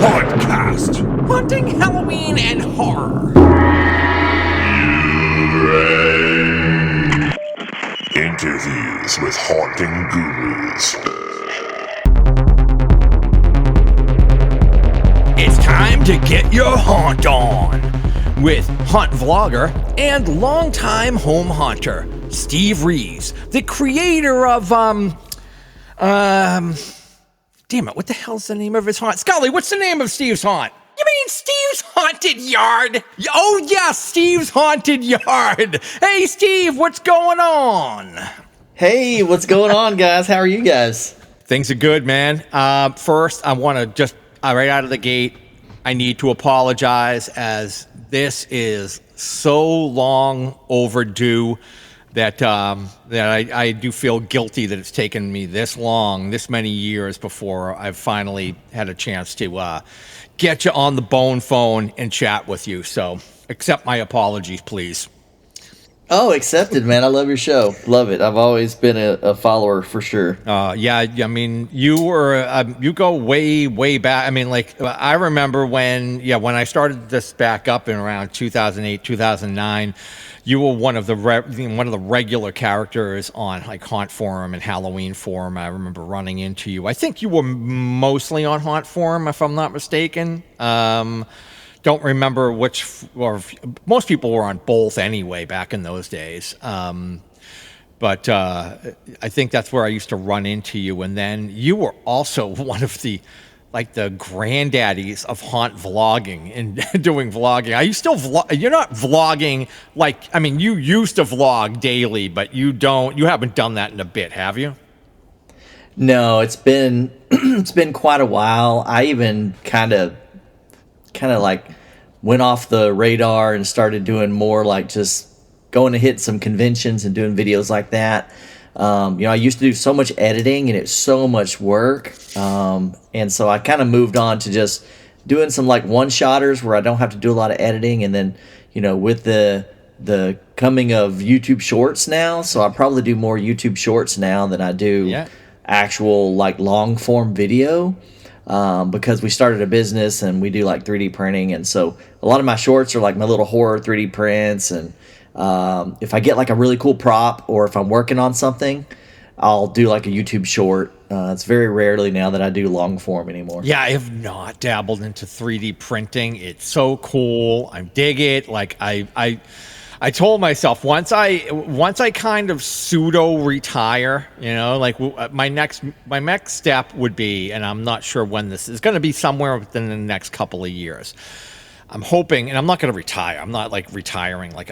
Hauntcast. Haunting Halloween and horror. Interviews with haunting gurus. It's time to get your haunt on with haunt vlogger and longtime home haunter Steve Reeves, the creator of damn it, what the hell's the name of his haunt? Scully, what's the name of Steve's haunt? You mean Steve's Haunted Yard? Oh yes, Steve's Haunted Yard. Hey Steve, what's going on? Hey, what's going on, guys? How are you guys? Things are good, man. First, I want to just right out of the gate, I need to apologize, as this is so long overdue that I do feel guilty that it's taken me this long, this many years before I've finally had a chance to get you on the bone phone and chat with you. So accept my apologies, please. Oh, accepted, man. I love your show. Love it. I've always been a follower for sure. Yeah, I mean, you go way back. I mean, like, I remember when I started this back up in around 2008, 2009, you were one of the regular characters on like Haunt Forum and Halloween Forum. I remember running into you. I think you were mostly on Haunt Forum, if I'm not mistaken. Don't remember which, or most people were on both anyway back in those days. But I think that's where I used to run into you. And then you were also one of the granddaddies of haunt vlogging and doing vlogging. Are you still you're not vlogging like, I mean, you used to vlog daily, but you haven't done that in a bit, have you? No, it's been it's been quite a while. I even kind of like went off the radar and started doing more like just going to hit some conventions and doing videos like that. I used to do so much editing and it's so much work. And so I kind of moved on to just doing some like one-shotters where I don't have to do a lot of editing. And then, with the coming of YouTube Shorts now, so I probably do more YouTube Shorts now than I do actual like long-form video. Because we started a business and we do like 3D printing. And so a lot of my shorts are like my little horror 3D prints. And if I get like a really cool prop or if I'm working on something, I'll do like a YouTube short. It's very rarely now that I do long form anymore. Yeah, I have not dabbled into 3D printing. It's so cool. I dig it. Like I told myself once I kind of pseudo retire, like my next step would be, and I'm not sure when this is going to be, somewhere within the next couple of years. I'm hoping, and I'm not going to retire. I'm not like retiring, like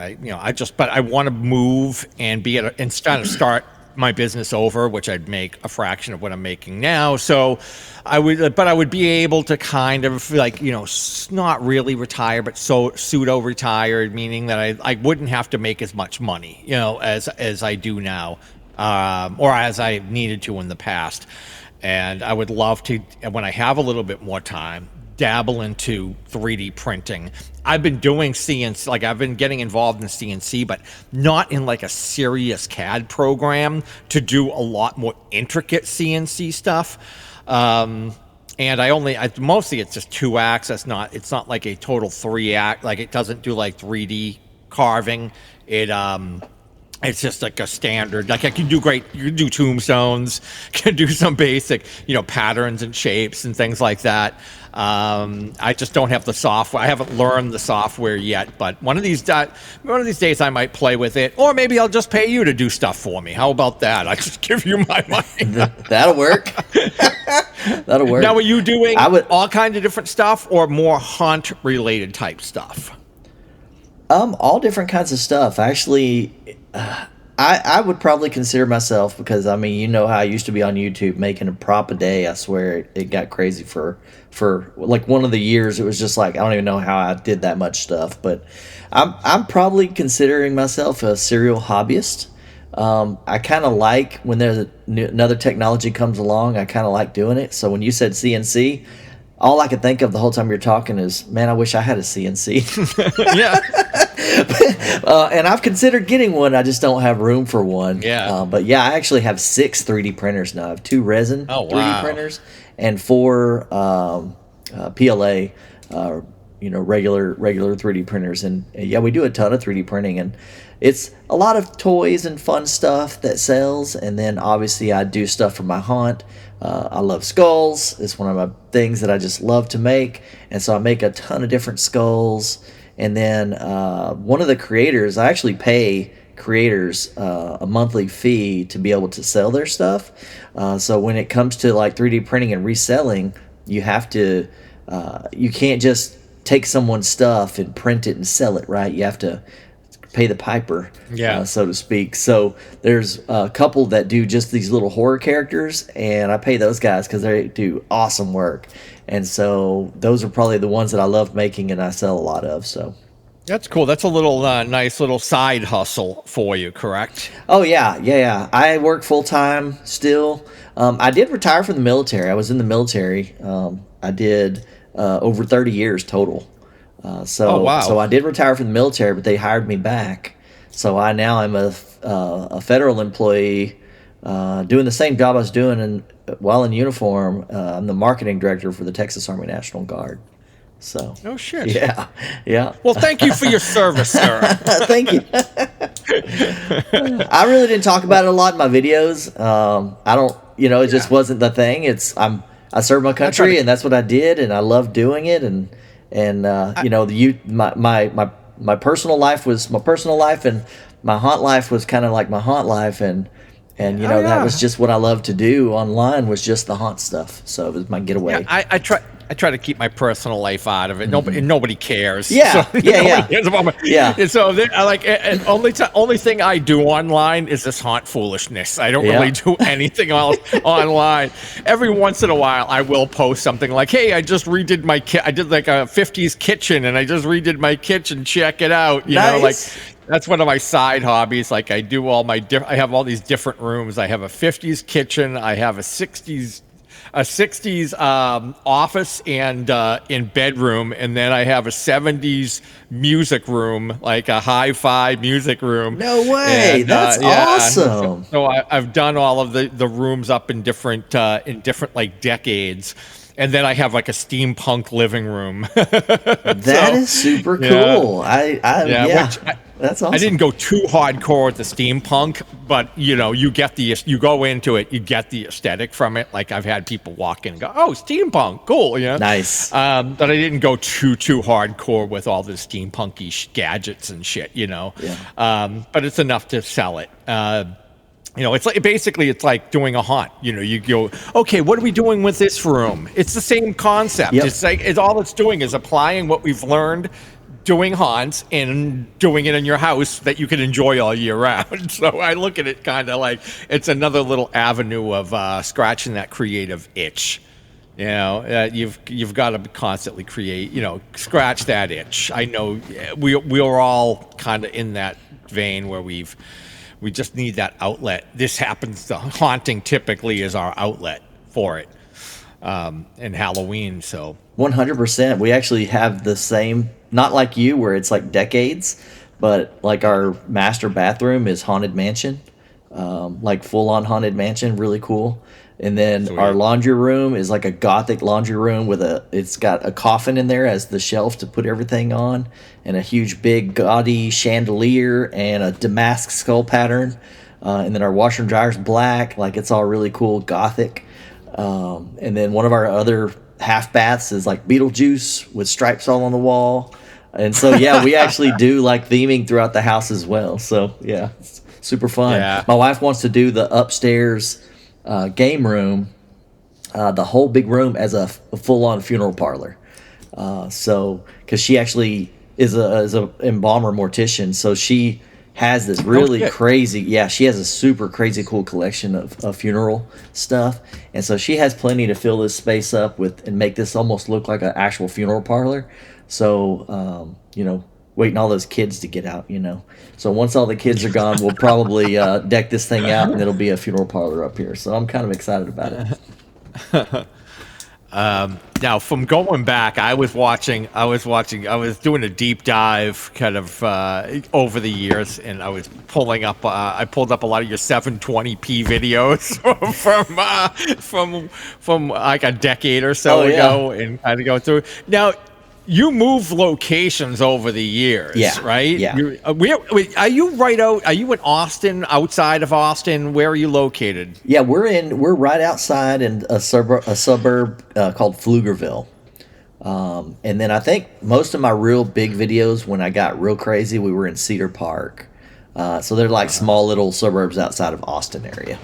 but I want to move and be instead of start my business over, which I'd make a fraction of what I'm making now. So I would be able to kind of like, not really retire, but so pseudo retired, meaning that I wouldn't have to make as much money, as I do now, or as I needed to in the past. And I would love to, when I have a little bit more time, dabble into 3D printing. I've been doing CNC, like I've been getting involved in CNC, but not in like a serious CAD program to do a lot more intricate CNC stuff. And mostly it's just 2-axis. It's not like a total 3-act, like it doesn't do like 3D carving. It's just like a standard, like you can do tombstones, can do some basic, patterns and shapes and things like that. I just don't have the software. I haven't learned the software yet, but one of these days I might play with it, or maybe I'll just pay you to do stuff for me. How about that? I just give you my money. That'll work. That'll work. Now, are you doing all kinds of different stuff or more haunt related type stuff? All different kinds of stuff. Actually, I would probably consider myself, because I mean, how I used to be on YouTube making a prop a day. I swear it got crazy for like one of the years. It was just like, I don't even know how I did that much stuff, but I'm probably considering myself a serial hobbyist. I kind of like when there's another technology comes along, I kind of like doing it. So when you said CNC, all I could think of the whole time you're talking is, man, I wish I had a CNC. Yeah. And I've considered getting one. I just don't have room for one. Yeah. But yeah, I actually have 6 3D printers now. I have 2 resin 3D printers and 4 PLA, regular 3D printers, and yeah, we do a ton of 3D printing, and it's a lot of toys and fun stuff that sells, and then obviously I do stuff for my haunt. I love skulls. It's one of my things that I just love to make, and so I make a ton of different skulls. And then one of the creators, I actually pay creators a monthly fee to be able to sell their stuff. So when it comes to like 3D printing and reselling, you have to, you can't just take someone's stuff and print it and sell it, right? You have to pay the piper, so to speak. So there's a couple that do just these little horror characters, and I pay those guys because they do awesome work. And so those are probably the ones that I love making and I sell a lot of. So That's cool. That's a little nice little side hustle for you, correct? oh yeah. I work full time still. I did retire from the military. I was in the military. I did over 30 years total. Oh, wow. So I did retire from the military, but they hired me back. So I now am a federal employee, doing the same job I was doing while in uniform. I'm the marketing director for the Texas Army National Guard. So Oh shit. yeah. Well, thank you for your service, sir. Thank you. I really didn't talk about it a lot in my videos. I don't, it just wasn't the thing. I served my country, and that's what I did, and I loved doing it, and my personal life was my personal life, and my haunt life was kind of like my haunt life, and that was just what I loved to do online, was just the haunt stuff. So it was my getaway. Yeah, I try to keep my personal life out of it. Nobody cares. Yeah, so, yeah. Cares about my, Yeah. And so I like, and only thing I do online is this haunt foolishness. I don't really do anything else online. Every once in a while, I will post something like, "Hey, I just redid my I did like a '50s kitchen, and I just redid my kitchen. Check it out." You know, like. That's one of my side hobbies. Like I do all my I have all these different rooms. I have a 50s kitchen. I have a 60s office and in bedroom, and then I have a 70s music room, like a hi-fi music room. No way, and, that's awesome. So I've done all of the rooms up in different like decades. And then I have like a steampunk living room. That is super cool. That's awesome. I didn't go too hardcore with the steampunk, but you go into it, you get the aesthetic from it. Like I've had people walk in and go, "Oh, steampunk, cool," Nice. But I didn't go too hardcore with all the steampunky gadgets and shit, Yeah. But it's enough to sell it. It's like basically it's like doing a haunt. You go, okay, what are we doing with this room? It's the same concept. Yep. It's like all it's doing is applying what we've learned doing haunts and doing it in your house that you can enjoy all year round. So I look at it kind of like it's another little avenue of scratching that creative itch. You've got to constantly create. Scratch that itch. I know we're all kind of in that vein where we just need that outlet. This happens. The haunting typically is our outlet for it, and Halloween. So 100%. We actually have the same. Not like you, where it's like decades, but like our master bathroom is haunted mansion, like full on haunted mansion, really cool. And then Sweet. Our laundry room is like a gothic laundry room it's got a coffin in there as the shelf to put everything on, and a huge big gaudy chandelier and a damask skull pattern. And then our washer and dryer's black, like it's all really cool gothic. And then one of our other half baths is like Beetlejuice with stripes all on the wall. And so yeah, we actually do like theming throughout the house as well. So yeah, it's super fun. Yeah. My wife wants to do the upstairs game room, the whole big room, as a full-on funeral parlor. So because she actually is a embalmer mortician, so she has this really crazy, she has a super crazy cool collection of funeral stuff, and so she has plenty to fill this space up with and make this almost look like an actual funeral parlor. So waiting all those kids to get out, so once all the kids are gone, we'll probably deck this thing out, and it'll be a funeral parlor up here. So I'm kind of excited about it. Now, from going back, I was doing a deep dive kind of over the years, and I was I pulled up a lot of your 720p videos from like a decade or so ago, and kind of go through. Now, you move locations over the years, right? Yeah. Are you right out? Are you in Austin, outside of Austin? Where are you located? Yeah, we're right outside in a suburb called Pflugerville. And then I think most of my real big videos, when I got real crazy, we were in Cedar Park. So they're like small little suburbs outside of Austin area.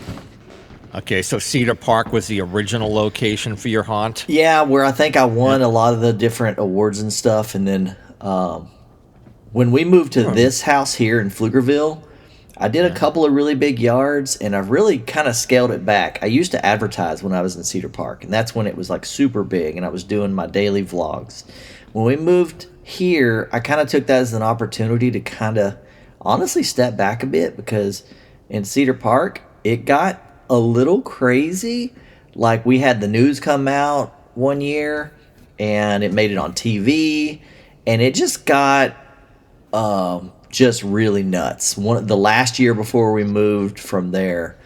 Okay, so Cedar Park was the original location for your haunt? Yeah, where I think I won a lot of the different awards and stuff. And then when we moved to this house here in Pflugerville, I did a couple of really big yards, and I've really kind of scaled it back. I used to advertise when I was in Cedar Park, and that's when it was like super big, and I was doing my daily vlogs. When we moved here, I kind of took that as an opportunity to kind of honestly step back a bit, because in Cedar Park, it got a little crazy. Like, we had the news come out one year, and it made it on TV, and it just got just really nuts. The last year before we moved from there,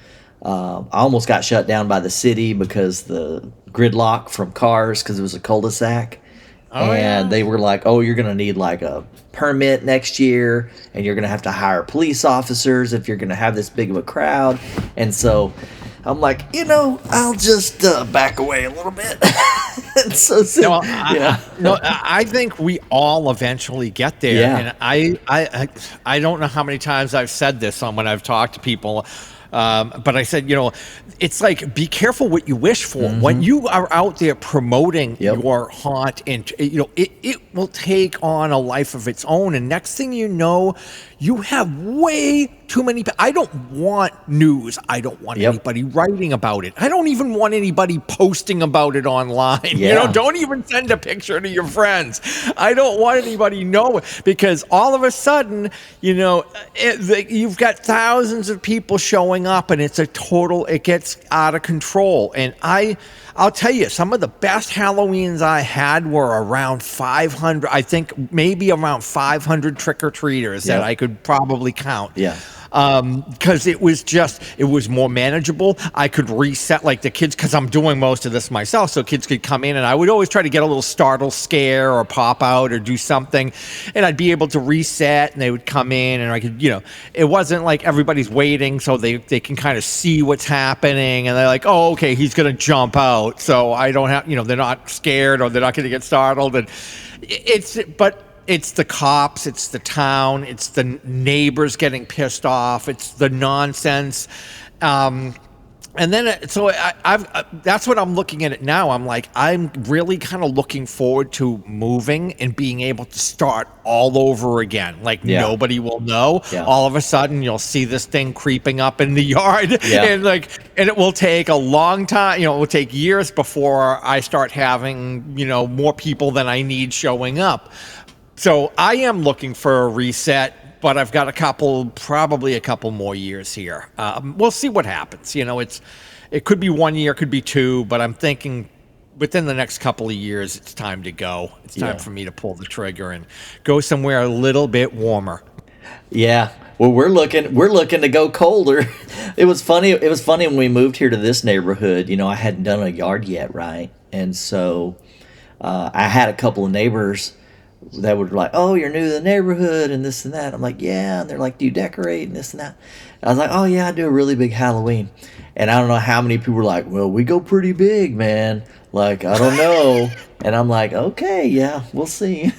I almost got shut down by the city because the gridlock from cars, because it was a cul-de-sac. They were like, oh, you're going to need like a permit next year, and you're going to have to hire police officers if you're going to have this big of a crowd. And so I'm like, I'll just back away a little bit. I think we all eventually get there. Yeah. And I don't know how many times I've said this when I've talked to people. But I said, it's like, be careful what you wish for. When you are out there promoting your haunt, and it will take on a life of its own. And next thing you know, you have way too many. I don't want news. I don't want anybody writing about it. I don't even want anybody posting about it online. Don't even send a picture to your friends. I don't want anybody knowing, because all of a sudden, you've got thousands of people showing up, and it gets out of control. And I'll tell you, some of the best Halloweens I had were around 500. I think maybe around 500 trick-or-treaters that I could probably count. Yeah. Because it was more manageable. I could reset, like, the kids, because I'm doing most of this myself, so kids could come in, and I would always try to get a little startle scare or pop out or do something, and I'd be able to reset, and they would come in, and I could, it wasn't like everybody's waiting, so they can kind of see what's happening, and they're like, oh, okay, he's going to jump out, so I don't have, they're not scared, or they're not going to get startled, and it's the cops, it's the town, it's the neighbors getting pissed off, it's the nonsense. And then, so that's what I'm looking at it now. I'm like, I'm really kind of looking forward to moving and being able to start all over again. Like, nobody will know. Yeah. All of a sudden, you'll see this thing creeping up in the yard. Yeah. And it will take a long time. It will take years before I start having, more people than I need showing up. So I am looking for a reset, but I've got probably a couple more years here. We'll see what happens. It could be 1 year, could be two, but I'm thinking within the next couple of years, it's time to go. It's time for me to pull the trigger and go somewhere a little bit warmer. Yeah. Well, we're looking to go colder. It was funny when we moved here to this neighborhood. I hadn't done a yard yet, right? And so I had a couple of neighbors that would be like, oh, you're new to the neighborhood and this and that. I'm like, yeah. And they're like, do you decorate and this and that? And I was like, oh, yeah, I do a really big Halloween. And I don't know how many people were like, well, we go pretty big, man. Like, I don't know. And I'm like, okay, yeah, we'll see.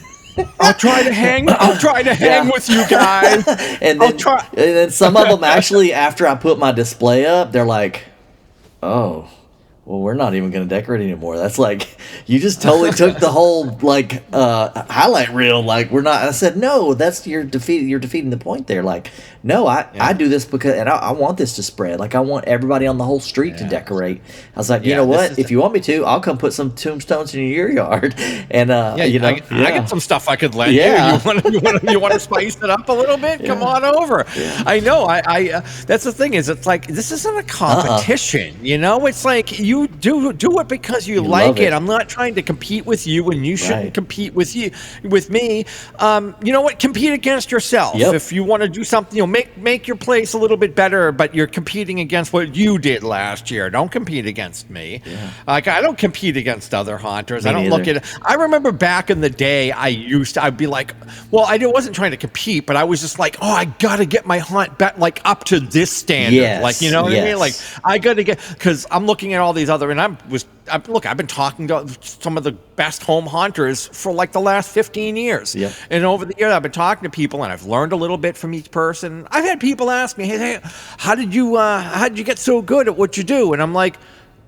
I'll try to hang with you guys. And then some of them actually, after I put my display up, they're like, oh, well, we're not even going to decorate anymore. That's like, you just totally took the whole highlight reel. Like, we're not. I said, no, you're defeating the point there. Like, no, I Yeah. do this because, and I want this to spread. Like, I want everybody on the whole street to Yeah. decorate. I was like, you Yeah, know this what? is If you want me to, I'll come put some tombstones in your yard. And, yeah, you know, I yeah. got some stuff I could lend you. Yeah. You want to spice it up a little bit? Come Yeah. on over. Yeah. I know. That's the thing is, it's like this isn't a competition. You know, it's like you do it because you like love it. I'm not trying to compete with you, and you shouldn't Right. compete with me. You know what? Compete against yourself. Yep. If you want to do something, make your place a little bit better, but you're competing against what you did last year. Don't compete against me. Yeah. Like, I don't compete against other haunters. Me I don't look neither. at it. I remember back in the day, I'd be like, well, I wasn't trying to compete, but I was just like, oh, I gotta get my haunt back like up to this standard. Yes, Like, you know what I mean? yes. Like, I gotta get, because I'm looking at all these other, and I've been talking to some of the best home haunters for like the last 15 years. Yep. And over the years, I've been talking to people, and I've learned a little bit from each person. I've had people ask me, hey, how did you get so good at what you do? And I'm like,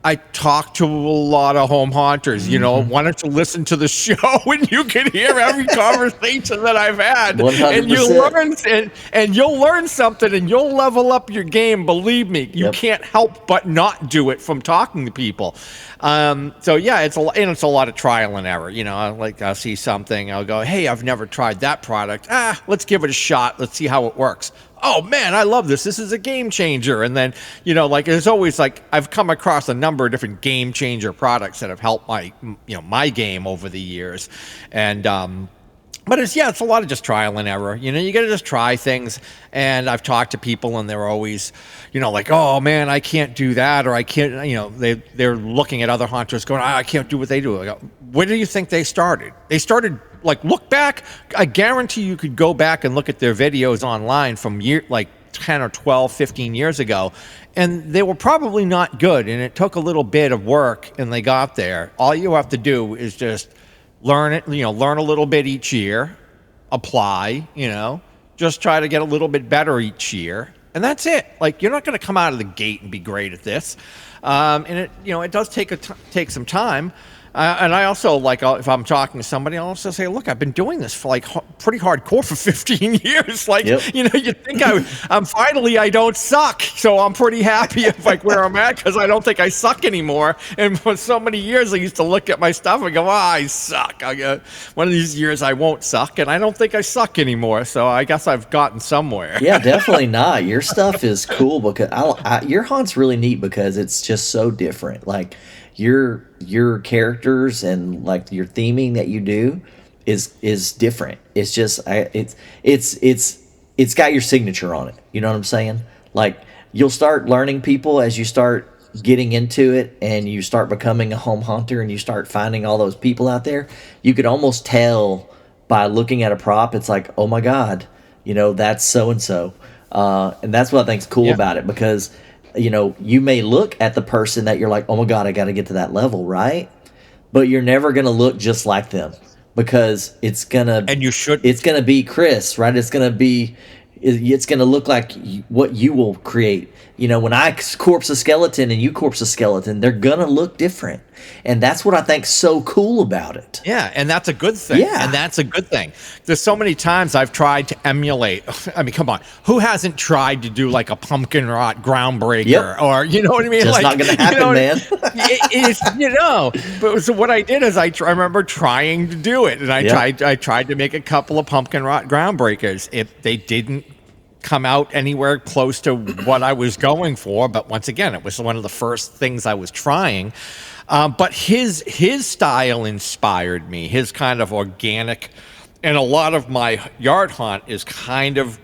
I talk to a lot of home haunters. You know, why don't you listen to the show and you can hear every conversation that I've had, 100%. and you learn and you'll learn something, and you'll level up your game. Believe me, you Yep. can't help but not do it from talking to people. So yeah, it's a lot of trial and error. You know, I'll see something, I'll go, hey, I've never tried that product. Let's give it a shot. Let's see how it works. Oh man, I love this. This is a game changer. And then, you know, like there's always like I've come across a number of different game changer products that have helped my game over the years. And but it's a lot of just trial and error. You know, you got to just try things. And I've talked to people, and they're always, you know, like, oh man, I can't do that, or I can't. You know, they're looking at other hunters, going, I can't do what they do. I go, where do you think they started? They started, like, look back. I guarantee you could go back and look at their videos online from 10 or 12, 15 years ago, and they were probably not good. And it took a little bit of work, and they got there. All you have to do is just learn it, learn a little bit each year, apply, just try to get a little bit better each year. And that's it. Like, you're not going to come out of the gate and be great at this. And it does take some time. And I also, like, if I'm talking to somebody, I'll also say, look, I've been doing this for like pretty hardcore for 15 years. Like, Yep. You think I'm finally, I don't suck. So I'm pretty happy if like where I'm at, because I don't think I suck anymore. And for so many years, I used to look at my stuff and go, I suck. One of these years I won't suck. And I don't think I suck anymore. So I guess I've gotten somewhere. Yeah, definitely not. Your stuff is cool because your haunt's really neat because it's just so different. Like your characters and like your theming that you do is different. It's just it's got your signature on it. You know what I'm saying? Like, you'll start learning people as you start getting into it and you start becoming a home haunter and you start finding all those people out there. You could almost tell by looking at a prop. It's like, oh my God, that's so and so. And that's what I think's cool about it, because you may look at the person that you're like, oh my God, I got to get to that level, right? But you're never going to look just like them, because it's going to be Chris, right? It's going to look like what you will create. When I corpse a skeleton and you corpse a skeleton, they're going to look different. And that's what I think's so cool about it. Yeah, and that's a good thing. Yeah. And that's a good thing. There's so many times I've tried to emulate. I mean, come on. Who hasn't tried to do like a pumpkin rot groundbreaker? Yep. Or, you know what I mean? Just not going to happen, man. But so what I did is I remember trying to do it. And I tried to make a couple of pumpkin rot groundbreakers. They didn't come out anywhere close to what I was going for. But once again, it was one of the first things I was trying. But his style inspired me, his kind of organic, and a lot of my yard haunt is kind of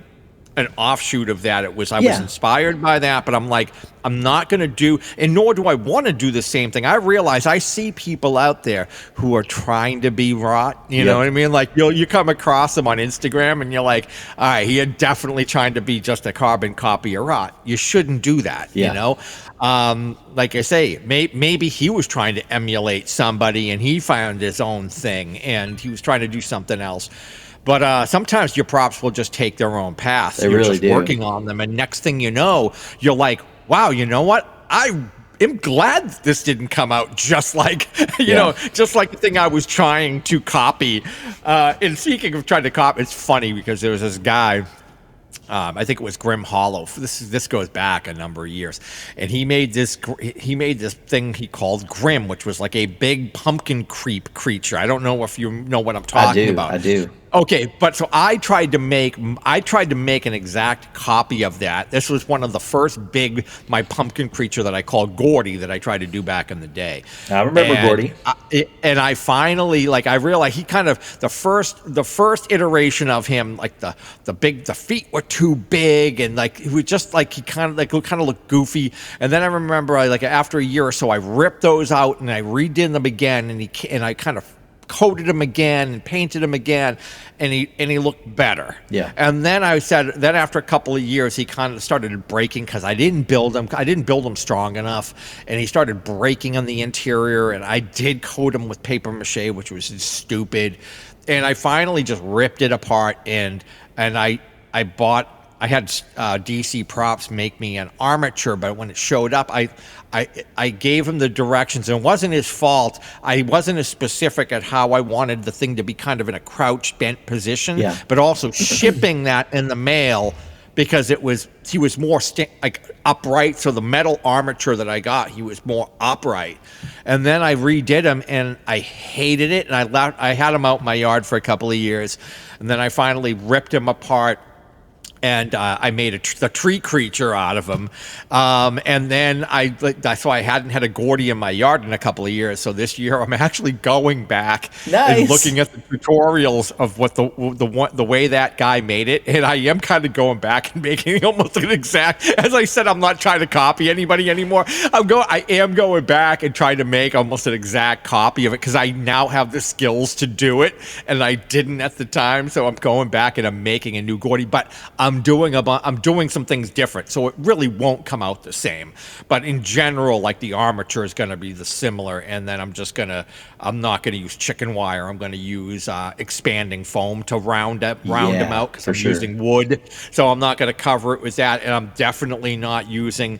an offshoot of that. I was inspired by that, but I'm like, I'm not going to do, and nor do I want to do the same thing. I realize I see people out there who are trying to be rot. You know what I mean? Like, you come across them on Instagram and you're like, all right, he had definitely trying to be just a carbon copy of rot. You shouldn't do that, like I say, maybe he was trying to emulate somebody and he found his own thing and he was trying to do something else. But sometimes your props will just take their own path. You're really just do. Working on them, and next thing you know, you're like, wow, you know what? I am glad this didn't come out just like, just like the thing I was trying to copy. And speaking of trying to copy, it's funny because there was this guy, I think it was Grim Hollow. This goes back a number of years, and he made this thing he called Grim, which was like a big pumpkin creep creature. I don't know if you know what I'm talking about. I do. Okay, but so I tried to make an exact copy of that. This was one of the first my pumpkin creature that I called Gordy that I tried to do back in the day. I remember Gordy. And I finally, like, I realized he kind of the first iteration of him, like the feet were too big, and like he was just like he kind of looked goofy. And then I remember after a year or so I ripped those out and I redid them again, and I kind of coated him again and painted him again, and he looked better. Yeah. And then after a couple of years he kind of started breaking because I didn't build him strong enough, and he started breaking on the interior, and I did coat him with paper mache, which was stupid. And I finally just ripped it apart, and I had DC Props make me an armature, but when it showed up, I gave him the directions, and it wasn't his fault. I wasn't as specific at how I wanted the thing to be kind of in a crouched, bent position, but also shipping that in the mail because he was more upright. So the metal armature that I got, he was more upright. And then I redid him, and I hated it, and I had him out in my yard for a couple of years, and then I finally ripped him apart. And I made the tree creature out of him, and then so I hadn't had a Gordy in my yard in a couple of years. So this year I'm actually going back and looking at the tutorials of what the way that guy made it, and I am kind of going back and making almost an exact. As I said, I'm not trying to copy anybody anymore. I am going back and trying to make almost an exact copy of it because I now have the skills to do it, and I didn't at the time. So I'm going back and I'm making a new Gordy, but I'm doing some things different, so it really won't come out the same. But in general, like the armature is going to be the similar, and then I'm not going to use chicken wire. I'm going to use expanding foam to round them out because I'm using wood. So I'm not going to cover it with that, and I'm definitely not using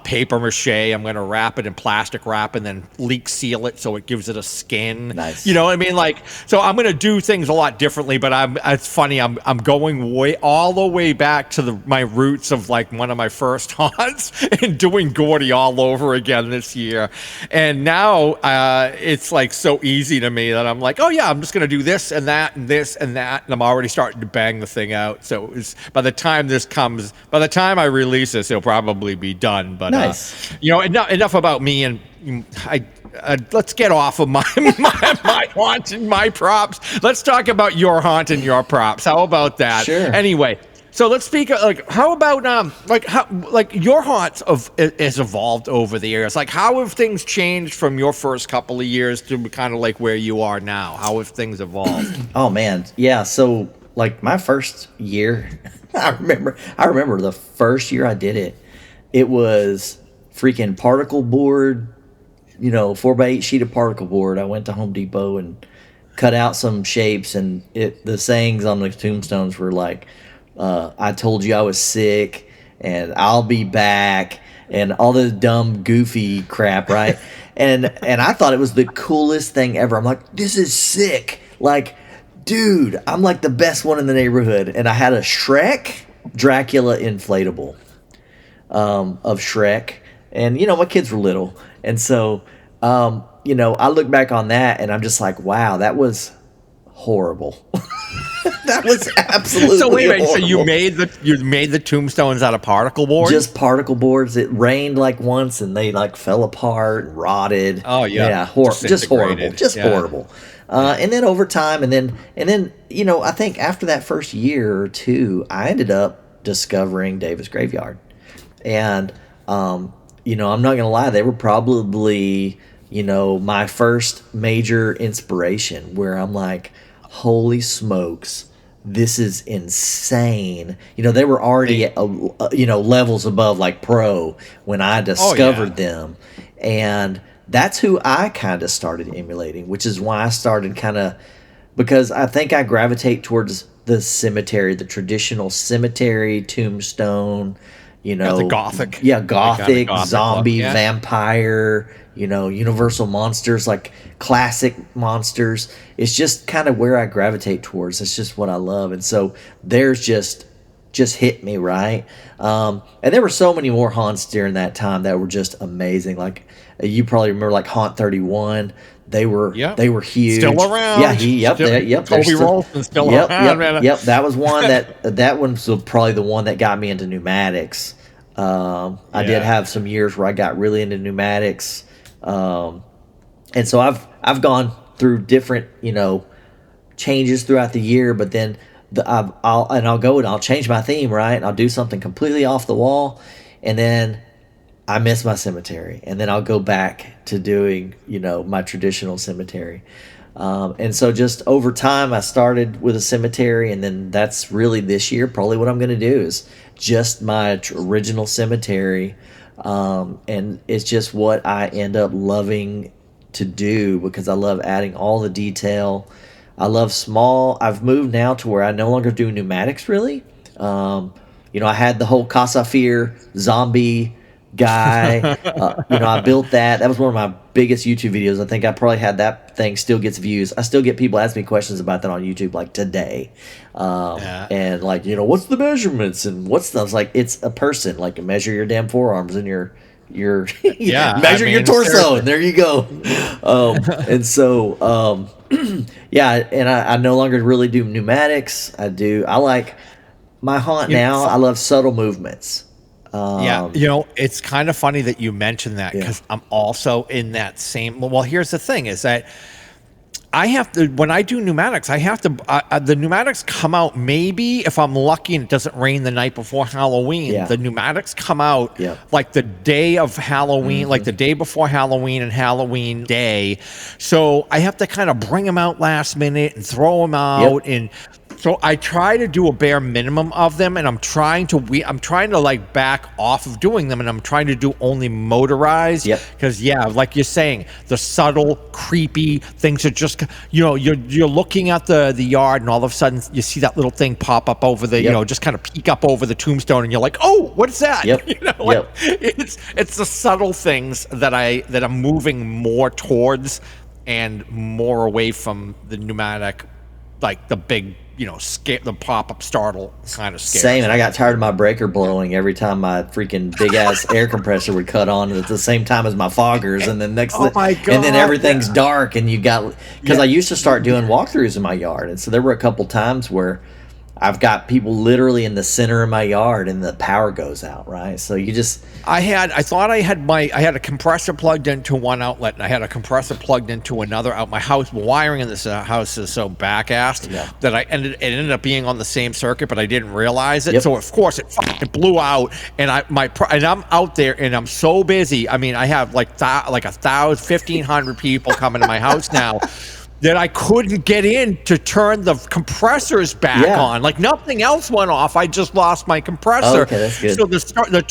paper mache. I'm going to wrap it in plastic wrap and then leak seal it so it gives it a skin. Nice. You know what I mean? Like, so I'm going to do things a lot differently. But it's funny. I'm going all the way back to my roots of like one of my first haunts and doing Gordy all over again this year. And now it's like so easy to me that I'm like, oh yeah, I'm just going to do this and that and this and that. And I'm already starting to bang the thing out. So by the time I release this, it'll probably be done. But, nice. Enough about me, and let's get off of my haunt and my props. Let's talk about your haunt and your props. How about that? Sure. Anyway, so let's speak. How about your haunts has evolved over the years? Like, how have things changed from your first couple of years to kind of like where you are now? How have things evolved? Oh man, yeah. So like my first year, I remember the first year I did it. It was freaking particle board, 4x8 sheet of particle board. I went to Home Depot and cut out some shapes, and the sayings on the tombstones were like, I told you I was sick, and I'll be back, and all this dumb, goofy crap, right? and I thought it was the coolest thing ever. I'm like, this is sick. Like, dude, I'm like the best one in the neighborhood. And I had a Shrek Dracula inflatable of Shrek. And, my kids were little. And so, I look back on that and I'm just like, wow, that was horrible. That was absolutely So wait, horrible. so you made the tombstones out of particle board? Just particle boards. It rained like once and they like fell apart and rotted. Oh yeah. Yeah, just horrible. Just horrible. And then over time, and then I think after that first year or two, I ended up discovering Davis Graveyard. And I'm not gonna lie, they were probably, my first major inspiration where I'm like, holy smokes, this is insane. They were already at, levels above like pro when I discovered them. And that's who I kind of started emulating, which is why I started because I think I gravitate towards the cemetery, the traditional cemetery tombstone, the gothic. Yeah, gothic, zombie, look. Yeah. vampire, universal monsters, like classic monsters. It's just kind of where I gravitate towards. It's just what I love. And so there's just just hit me, right? And there were so many more haunts during that time that were just amazing. Like you probably remember, like Haunt 31. They were huge. Still around. Yeah, yep. Toby Rolston's still yep, around, man. Yep. That was one that one was probably the one that got me into pneumatics. I did have some years where I got really into pneumatics, and so I've gone through different changes throughout the year, but then I'll go and I'll change my theme, right? And I'll do something completely off the wall, and then I miss my cemetery, and then I'll go back to doing my traditional cemetery. And so just over time, I started with a cemetery, and then that's really this year probably what I'm going to do is just my original cemetery. And it's just what I end up loving to do because I love adding all the detail. I love small. I've moved now to where I no longer do pneumatics really. I had the whole Casa Fear zombie guy. I built that. That was one of my biggest YouTube videos. I think I probably had that thing still gets views. I still get people ask me questions about that on YouTube like today. And like, what's the measurements and what's the, I was like, it's a person, like measure your damn forearms and your measure your torso and there you go. And so, and I no longer really do pneumatics. I like my haunt now. I love subtle movements. It's kind of funny that you mentioned that because I'm also in that same. Well, here's the thing: is that I have to when I do pneumatics, I have to the pneumatics come out maybe if I'm lucky and it doesn't rain the night before Halloween. Yeah. The pneumatics come out like the day of Halloween, like the day before Halloween and Halloween day. So I have to kind of bring them out last minute and throw them out and. So I try to do a bare minimum of them, and I'm trying to like back off of doing them, and I'm trying to do only motorized. Because like you're saying, the subtle, creepy things are just you're looking at the yard, and all of a sudden you see that little thing pop up over the just kind of peek up over the tombstone, and you're like, oh, what is that? It's the subtle things that I'm moving more towards and more away from the pneumatic, like the big. Scare the pop-up startle kind of scare. Same, and I got tired of my breaker blowing every time my freaking big ass air compressor would cut on at the same time as my foggers, and then and then everything's dark, and you got because I used to start doing walkthroughs in my yard, and so there were a couple times where I've got people literally in the center of my yard and the power goes out, right? So you just I had a compressor plugged into one outlet and I had a compressor plugged into another out. My house, the wiring in this house is so back-assed that it ended up being on the same circuit, but I didn't realize it. So of course it blew out, and I'm out there and I'm so busy. I mean, I have like 1,500 people coming to my house now. That I couldn't get in to turn the compressors back on. Like nothing else went off. I just lost my compressor. Okay, that's good. So the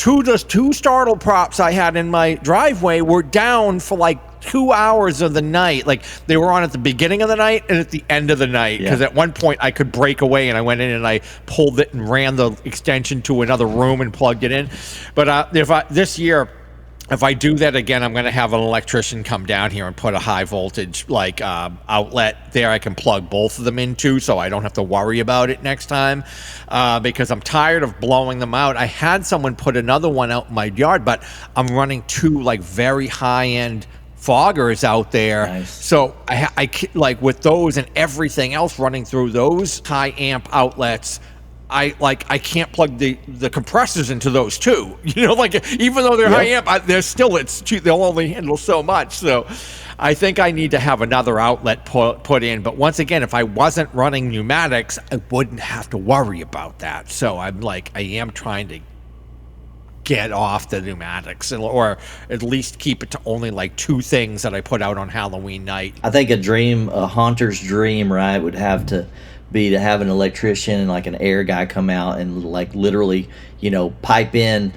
two startle props I had in my driveway were down for like 2 hours of the night. Like they were on at the beginning of the night and at the end of the night. Because at one point I could break away and I went in and I pulled it and ran the extension to another room and plugged it in. But this year. If I do that again, I'm going to have an electrician come down here and put a high voltage outlet there I can plug both of them into so I don't have to worry about it next time because I'm tired of blowing them out. I had someone put another one out in my yard, but I'm running two like very high-end foggers out there. Nice. So I like with those and everything else running through those high amp outlets, I can't plug the compressors into those too. Even though they're high amp, they'll only handle so much. So I think I need to have another outlet put in. But once again, if I wasn't running pneumatics, I wouldn't have to worry about that. So I am trying to get off the pneumatics or at least keep it to only like two things that I put out on Halloween night. I think a haunter's dream, right, would have to be to have an electrician and like an air guy come out and like literally pipe in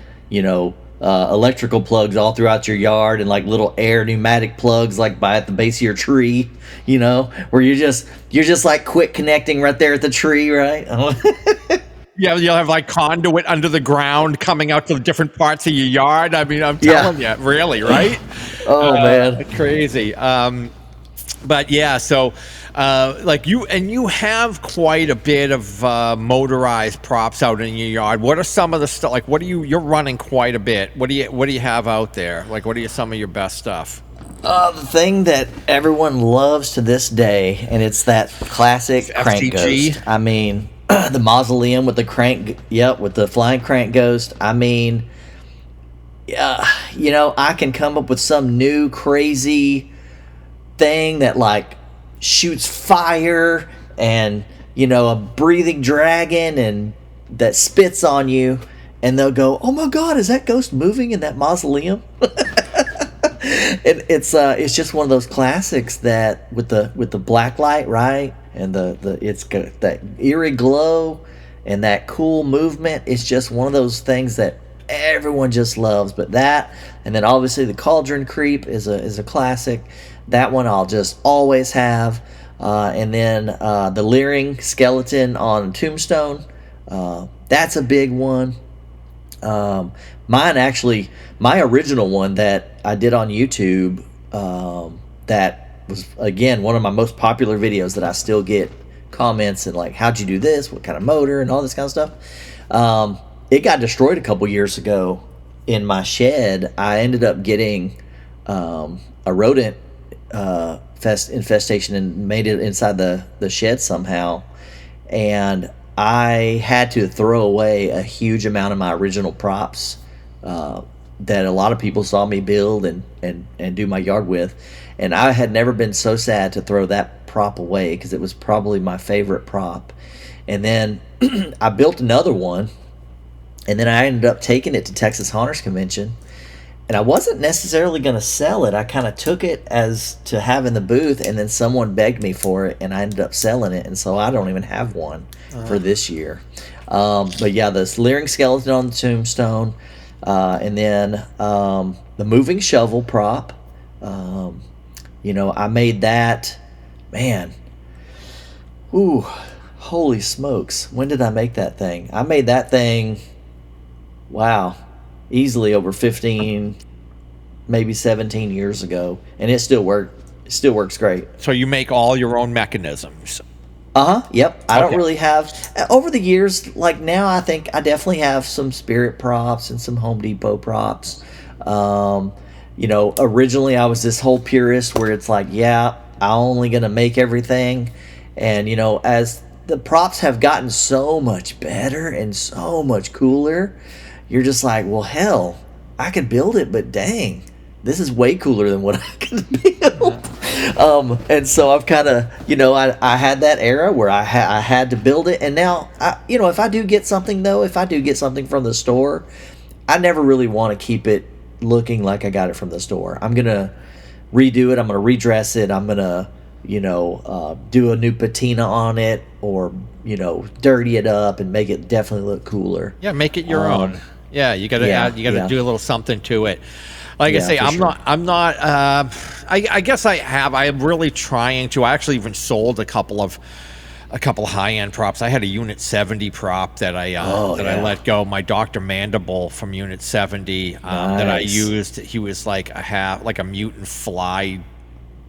electrical plugs all throughout your yard and like little air pneumatic plugs like at the base of your tree, where you're just like quick connecting right there at the tree, right? Yeah, you'll have like conduit under the ground coming out to the different parts of your yard. I mean, I'm telling you, really, right? Oh man, crazy. But yeah, so Like you have quite a bit of motorized props out in your yard. What are some of the stuff? Like, you're running quite a bit. What do you have out there? Like, what are some of your best stuff? The thing that everyone loves to this day, and it's that classic crank FCG? ghost. I mean, the mausoleum with the with the flying crank ghost. I mean, I can come up with some new crazy thing that like shoots fire and a breathing dragon and that spits on you, and they'll go, "Oh my God, is that ghost moving in that mausoleum?" And it's just one of those classics that with the black light, right, and it's got that eerie glow and that cool movement. It's just one of those things that everyone just loves. But that, and then obviously the cauldron creep is a classic. That one I'll just always have. And then the leering skeleton on Tombstone, that's a big one. My original one that I did on YouTube, that was again one of my most popular videos that I still get comments and like, how'd you do this? What kind of motor and all this kind of stuff. It got destroyed a couple years ago in my shed. I ended up getting a rodent infestation and made it inside the shed somehow, and I had to throw away a huge amount of my original props that a lot of people saw me build and do my yard with, and I had never been so sad to throw that prop away because it was probably my favorite prop. And then I built another one, and then I ended up taking it to Texas Haunters Convention, and I wasn't necessarily going to sell it. I kind of took it as to have in the booth, and then someone begged me for it, and I ended up selling it, and so I don't even have one for this year. But yeah, this leering skeleton on the Tombstone, and then the moving shovel prop. I made that, man. Ooh, holy smokes! When did I make that thing? I made that thing. Wow, easily over 15, maybe 17 years ago, and it still works great. So you make all your own mechanisms. Yep. I don't really have, over the years, like now I think I definitely have some Spirit props and some Home Depot props. Originally I was this whole purist where it's like, yeah, I'm only going to make everything. And, as the props have gotten so much better and so much cooler, you're just like, well, hell, I could build it, but dang, this is way cooler than what I could build. And so I've kind of, I had that era where I had to build it. And now, if I do get something from the store, I never really want to keep it looking like I got it from the store. I'm going to redo it. I'm going to redress it. I'm going to, do a new patina on it, or, dirty it up and make it definitely look cooler. Yeah, make it your own. Yeah, you got to do a little something to it. Like I say, I'm not. I guess I'm really trying to. I actually even sold a couple of high-end props. I had a Unit 70 prop that I let go. My Dr. Mandible from Unit 70 that I used. He was like a mutant fly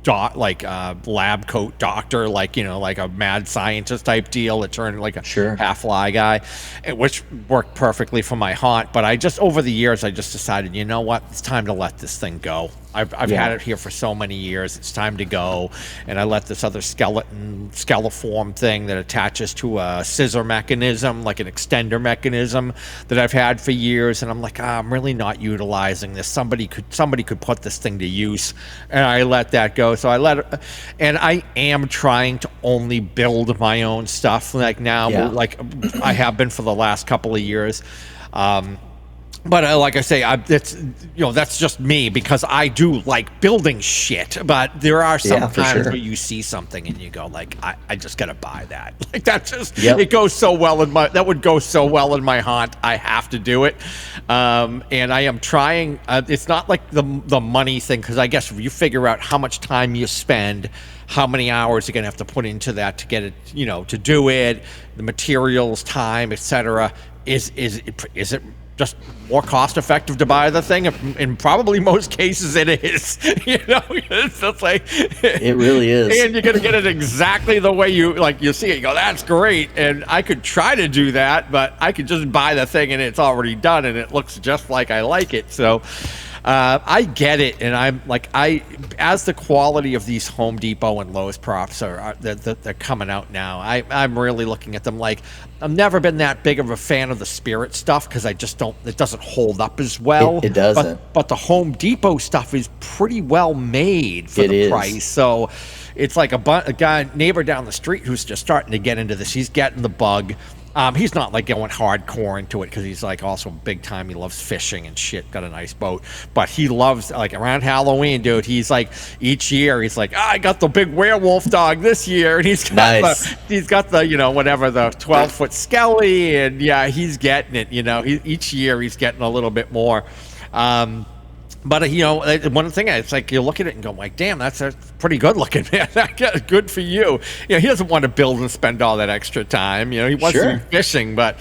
lab coat doctor, like a mad scientist type deal that turned like a half fly guy, which worked perfectly for my haunt. But over the years I just decided, you know what, it's time to let this thing go. I've had it here for so many years. It's time to go. And I let this other skeleform thing that attaches to a scissor mechanism, like an extender mechanism that I've had for years. And I'm like, I'm really not utilizing this. Somebody could put this thing to use. And I let that go. So I let it, and I am trying to only build my own stuff like now, like I have been for the last couple of years. But like I say, that's just me, because I do like building shit. But there are some times where you see something and you go like, I just gotta buy that. Like that just it goes so well that would go so well in my haunt. I have to do it. And I am trying. It's not like the money thing, because I guess if you figure out how much time you spend, how many hours you're gonna have to put into that to get it, to do it, the materials, time, etc. Is it just more cost effective to buy the thing. In probably most cases, it is. It's just like It really is. and you're gonna get it exactly the way you see it. You go, that's great, and I could try to do that, but I could just buy the thing and it's already done and it looks just like I like it. So I get it, and I'm like, as the quality of these Home Depot and Lowe's props they're coming out now, I'm really looking at them like, I've never been that big of a fan of the Spirit stuff because I just don't, it doesn't hold up as well. It doesn't. But the Home Depot stuff is pretty well made for the price. So it's like a neighbor down the street who's just starting to get into this. He's getting the bug. He's not like going hardcore into it because he's like also big time. He loves fishing and shit. Got a nice boat, but he loves like around Halloween, dude. He's like each year he's like, I got the big werewolf dog this year, and he's got the whatever, the 12-foot skelly, and yeah, he's getting it. Each year he's getting a little bit more. But one thing, it's like you look at it and go, like, damn, that's pretty good looking, man. Good for you. He doesn't want to build and spend all that extra time. He wants to be fishing, but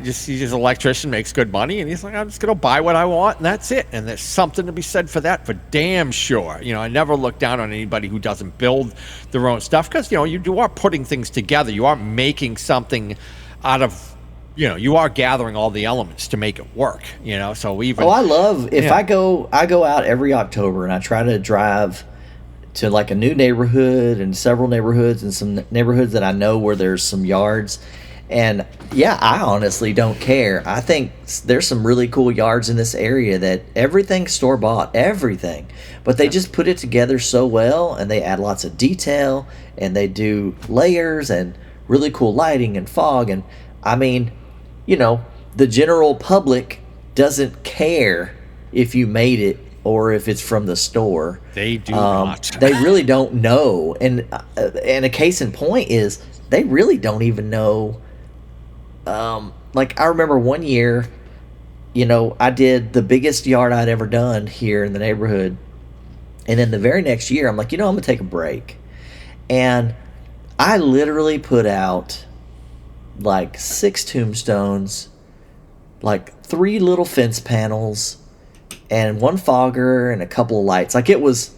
he's an electrician, makes good money, and he's like, I'm just gonna buy what I want, and that's it. And there's something to be said for that, for damn sure. I never look down on anybody who doesn't build their own stuff, because you are putting things together. You are making something out of. You are gathering all the elements to make it work. So even. Oh, I love I go out every October and I try to drive to like a new neighborhood and several neighborhoods and some neighborhoods that I know where there's some yards. And yeah, I honestly don't care. I think there's some really cool yards in this area that everything's store bought, everything, but they just put it together so well, and they add lots of detail, and they do layers and really cool lighting and fog. And I mean, the general public doesn't care if you made it or if it's from the store. They do not. They really don't know. And a case in point is they really don't even know. Like I remember one year, I did the biggest yard I'd ever done here in the neighborhood. And then the very next year, I'm like, I'm going to take a break. And I literally put out like 6 tombstones, like 3 little fence panels, and 1 fogger and a couple of lights. Like it was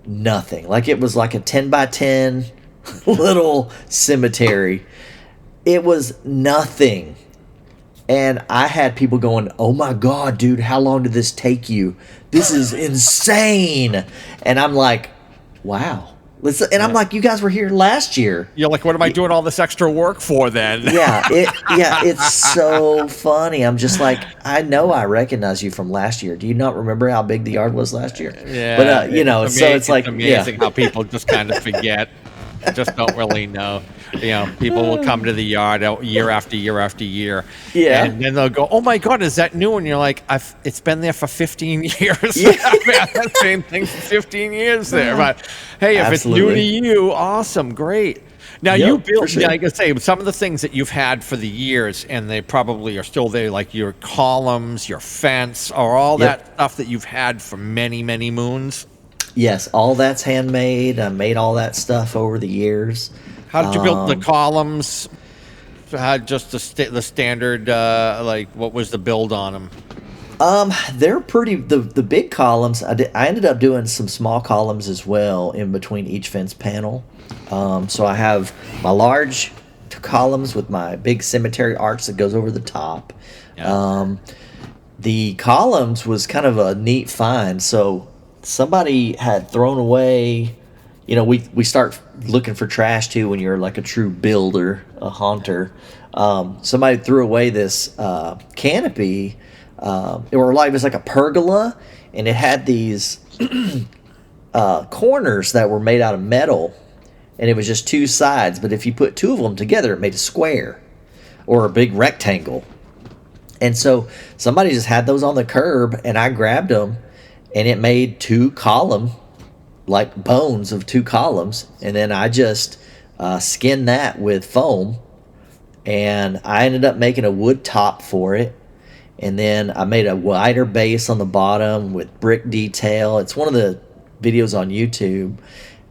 nothing. Like it was like a 10 by 10 little cemetery. It was nothing. And I had people going, oh my God, dude, how long did this take you? This is insane. And I'm like, wow. And I'm like, you guys were here last year. You're like, what am I doing all this extra work for then? It's so funny. I'm just like, I know I recognize you from last year. Do you not remember how big the yard was last year? Yeah. But so it's like amazing how people just kind of forget, just don't really know. People will come to the yard year after year after year. Yeah. And then they'll go, oh my God, is that new? And you're like, it's been there for 15 years. Yeah. I've had that same thing for 15 years there. But hey, if Absolutely. it's new to you, awesome, great. Now you built, like I say, some of the things that you've had for the years, and they probably are still there, like your columns, your fence, or all that stuff that you've had for many, many moons. Yes, all that's handmade. I made all that stuff over the years. How did you build the columns? Just the standard, what was the build on them? They're pretty, the big columns, I ended up doing some small columns as well in between each fence panel. So I have my large columns with my big cemetery arch that goes over the top. Yeah. The columns was kind of a neat find. So somebody had thrown away, we start looking for trash too when you're like a true builder, a haunter. Somebody threw away this canopy. It was like a pergola, and it had these corners that were made out of metal, and it was just 2 sides. But if you put 2 of them together, it made a square or a big rectangle. And so somebody just had those on the curb, and I grabbed them, and it made 2 column, like bones of 2 columns, and then I just skinned that with foam, and I ended up making a wood top for it. And then I made a wider base on the bottom with brick detail. It's one of the videos on YouTube.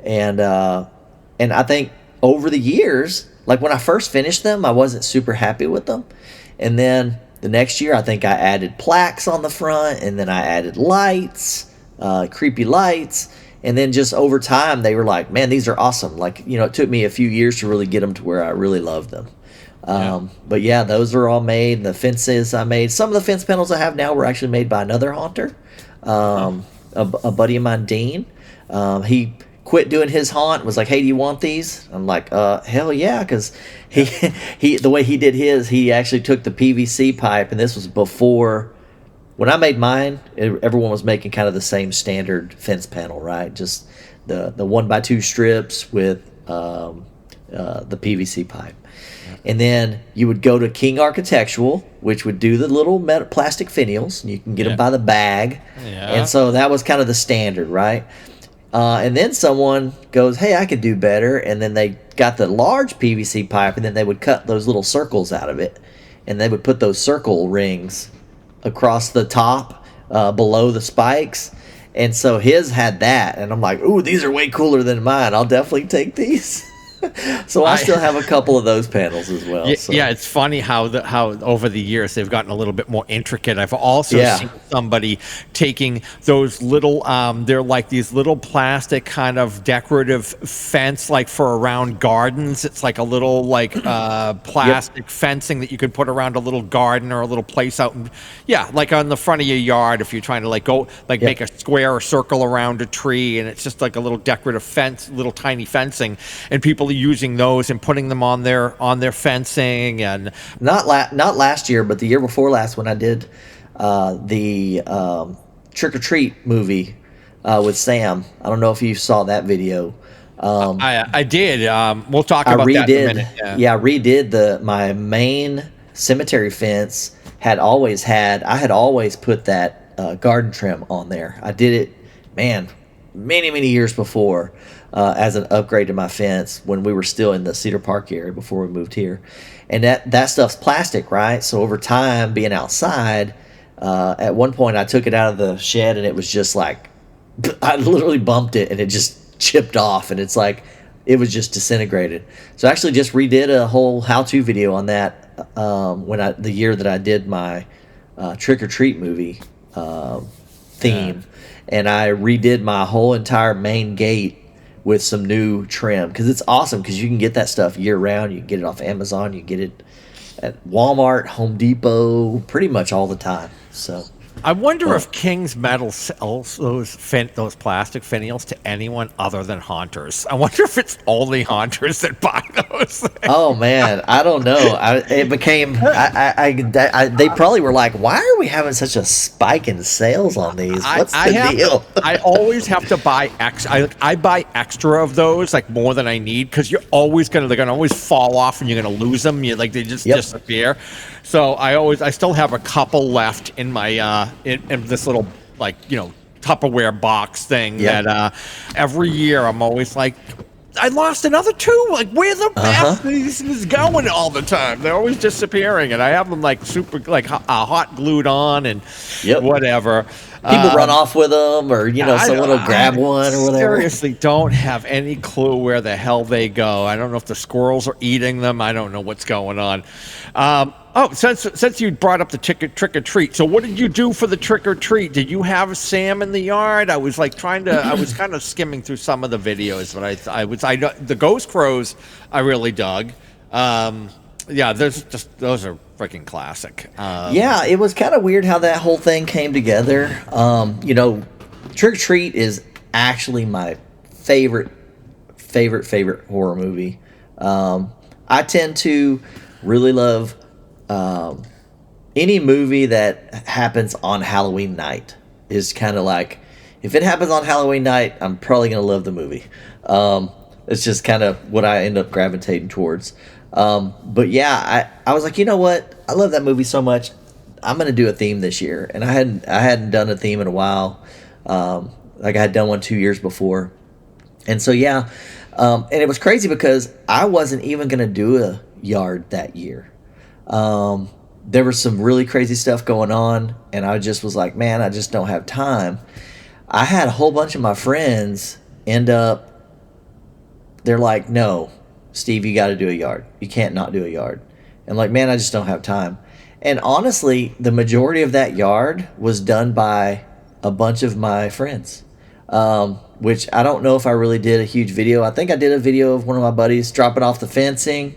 And I think over the years, like when I first finished them, I wasn't super happy with them. And then the next year, I think I added plaques on the front, and then I added lights, creepy lights. And then just over time, they were like, man, these are awesome. Like, it took me a few years to really get them to where I really loved them. But yeah, those are all made. The fences I made. Some of the fence panels I have now were actually made by another haunter, a buddy of mine, Dean. He quit doing his haunt, was like, hey, do you want these? I'm like, hell yeah, because he the way he did his, he actually took the PVC pipe, and this was before. When I made mine, everyone was making kind of the same standard fence panel, right? Just the 1x2 strips with the PVC pipe. And then you would go to King Architectural, which would do the little plastic finials. You can get them by the bag. Yeah. And so that was kind of the standard, right? And then someone goes, hey, I could do better. And then they got the large PVC pipe, and then they would cut those little circles out of it. And they would put those circle rings across the top below the spikes. And so his had that. And I'm like, ooh, these are way cooler than mine. I'll definitely take these. So I still have a couple of those panels as well. Yeah, so. yeah, it's funny how over the years they've gotten a little bit more intricate. I've also seen somebody taking those little, they're like these little plastic kind of decorative fence, like for around gardens. It's like a little like plastic fencing that you could put around a little garden or a little place out, like on the front of your yard if you're trying to like go like make a square or circle around a tree, and it's just like a little decorative fence, little tiny fencing, and people using those and putting them on their fencing. And not last year, but the year before last, when I did the Trick or Treat movie with Sam. I don't know if you saw that video. I did. We'll talk about that in a minute. I redid my main cemetery fence. I had always put that garden trim on there. I did it, man, many years before. As an upgrade to my fence when we were still in the Cedar Park area before we moved here. And that stuff's plastic, right? So over time, being outside, at one point I took it out of the shed, and it was just like, I literally bumped it and it just chipped off, and it's like, it was just disintegrated. So I actually just redid a whole how-to video on that the year that I did my Trick or Treat movie theme. And I redid my whole entire main gate with some new trim, because it's awesome, because you can get that stuff year round. You can get it off Amazon, you get it at Walmart, Home Depot, pretty much all the time. So I wonder if King's Metal sells those plastic finials to anyone other than haunters. I wonder if it's only haunters that buy those things. Oh man, I don't know. They probably were like, why are we having such a spike in sales on these? What's the deal? I always have to buy I buy extra of those, like more than I need, because they're gonna always fall off and you're gonna lose them. They just disappear. So I still have a couple left in my in this little Tupperware box thing that every year I'm always like, I lost another two. Like, where the f is going all the time? They're always disappearing, and I have them like super hot glued on and whatever. People run off with them, or someone will grab one or whatever. Seriously, don't have any clue where the hell they go. I don't know if the squirrels are eating them. I don't know what's going on. Since you brought up the trick or treat, so what did you do for the trick or treat? Did you have Sam in the yard? I was kind of skimming through some of the videos, but the ghost crows I really dug. Those are freaking classic. It was kind of weird how that whole thing came together. Trick or Treat is actually my favorite horror movie. I tend to really love any movie that happens on Halloween night. Is kind of like, if it happens on Halloween night, I'm probably gonna love the movie. It's just kind of what I end up gravitating towards. But yeah, I was like, you know what? I love that movie so much. I'm gonna do a theme this year, and I hadn't done a theme in a while. Like I had done one 2 years before, and so and it was crazy because I wasn't even gonna do a yard that year. There was some really crazy stuff going on, and I just was like, man, I just don't have time. I had a whole bunch of my friends end up. They're like, no, Steve, you got to do a yard. You can't not do a yard. And like, man, I just don't have time. And honestly, the majority of that yard was done by a bunch of my friends, which I don't know if I really did a huge video. I think I did a video of one of my buddies dropping off the fencing.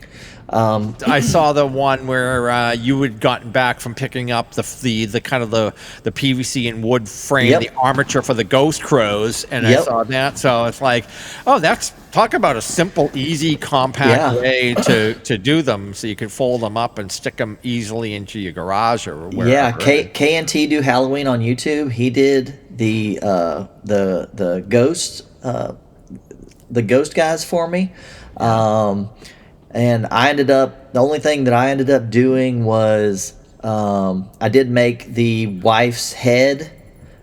I saw the one where you had gotten back from picking up the kind of the PVC and wood frame, Yep. the armature for the ghost crows, and I Yep. saw that. So it's like, oh, that's talk about a simple, easy, compact Yeah. way to do them, so you can fold them up and stick them easily into your garage or wherever. Yeah, K&T do Halloween on YouTube. He did the ghost guys for me. And I ended up, the only thing that I ended up doing was I did make the wife's head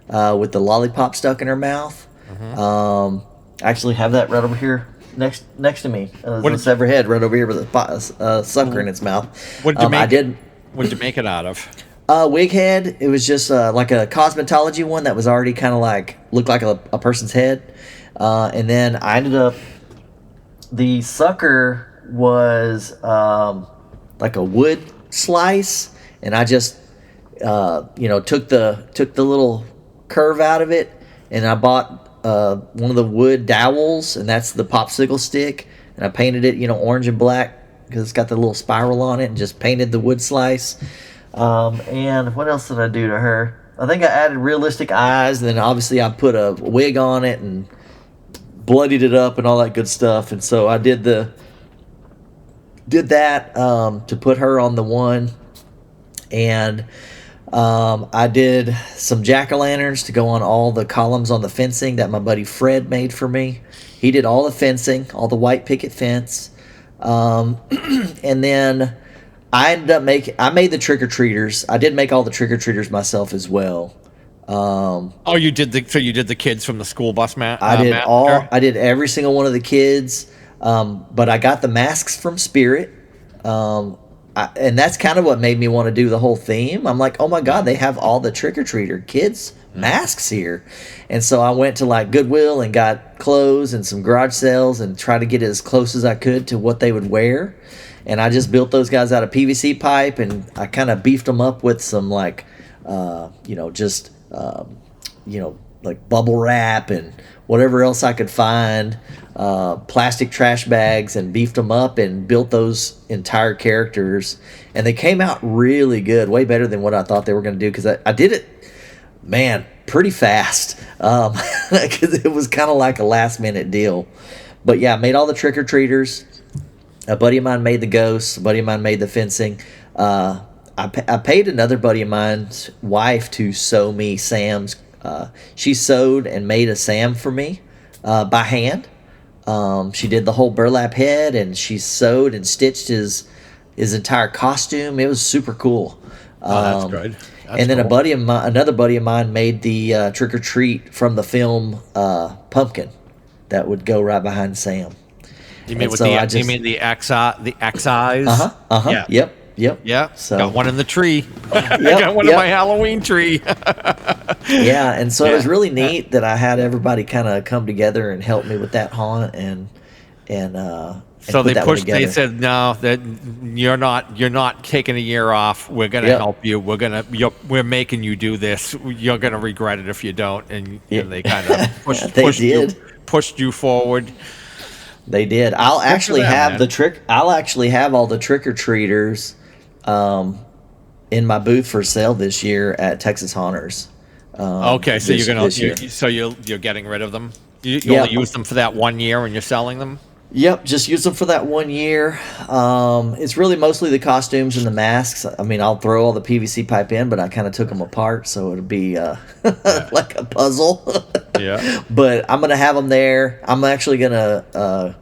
with the lollipop stuck in her mouth. I actually have that right over here next to me. The severed head right over here with a sucker in its mouth. What did you make? I did. What did you make it out of? Wig head. It was just like a cosmetology one that was already kind of like looked like a person's head. And then I ended up, the sucker was like a wood slice, and I just took the little curve out of it, and I bought one of the wood dowels, and that's the popsicle stick, and I painted it orange and black because it's got the little spiral on it, and just painted the wood slice. And what else did I do to her? I think I added realistic eyes, and then obviously I put a wig on it and bloodied it up and all that good stuff. And so I did that to put her on the one, and I did some jack-o'-lanterns to go on all the columns on the fencing that my buddy Fred made for me. He did all the fencing, all the white picket fence, and then I made the trick-or-treaters. I did make all the trick-or-treaters myself as well. You did the kids from the school bus I did every single one of the kids. But I got the masks from Spirit. And that's kind of what made me want to do the whole theme. I'm like, oh my God, they have all the trick-or-treater kids masks here. And so I went to like Goodwill and got clothes and some garage sales and tried to get as close as I could to what they would wear. And I just built those guys out of PVC pipe, and I kind of beefed them up with some like, like bubble wrap and whatever else I could find, plastic trash bags, and beefed them up and built those entire characters. And they came out really good, way better than what I thought they were going to do, because I did it, man, pretty fast, because it was kind of like a last-minute deal. But yeah, I made all the trick-or-treaters. A buddy of mine made the ghosts. A buddy of mine made the fencing. I paid another buddy of mine's wife to sew me Sam's. She sewed and made a Sam for me by hand. She did the whole burlap head, and she sewed and stitched his entire costume. It was super cool. That's good. And then another buddy of mine made the trick or treat from the film pumpkin that would go right behind Sam. You mean the X eyes? Yeah. Yep. Yeah. So got one in the tree. I got one in my Halloween tree. Yeah, and so it was really neat that I had everybody kind of come together and help me with that haunt, and so they said, no, that you're not taking a year off. We're gonna help you. We're making you do this. You're gonna regret it if you don't. And they kind of pushed you forward. They did. I'll actually have all the trick or treaters in my booth for sale this year at Texas Haunters. Okay, so you're getting rid of them. You only use them for that 1 year when you're selling them. Yep, just use them for that 1 year. It's really mostly the costumes and the masks. I mean, I'll throw all the PVC pipe in, but I kind of took them apart, so it'll be like a puzzle. Yeah. But I'm gonna have them there. I'm actually gonna.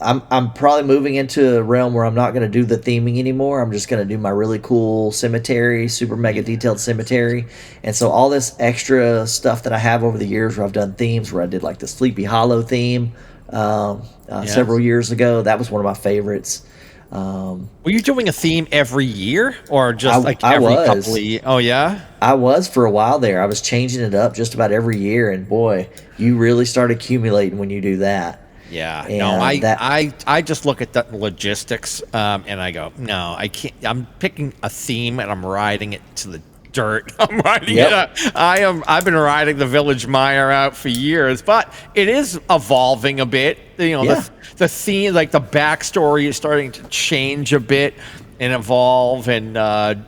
I'm probably moving into a realm where I'm not gonna do the theming anymore. I'm just gonna do my really cool cemetery, super mega detailed cemetery, and so all this extra stuff that I have over the years, where I've done themes, where I did like the Sleepy Hollow theme. Several years ago, that was one of my favorites. Were you doing a theme every year, or just every couple of years? Oh yeah, I was for a while there. I was changing it up just about every year, and boy, you really start accumulating when you do that. Yeah, no, And that, I just look at the logistics, and I go, no, I can't. I'm picking a theme and I'm riding it to the dirt. I'm riding it. yep, I've been riding the Village Mire out for years, but it is evolving a bit. You know, yeah, the theme, like the backstory, is starting to change a bit and evolve, and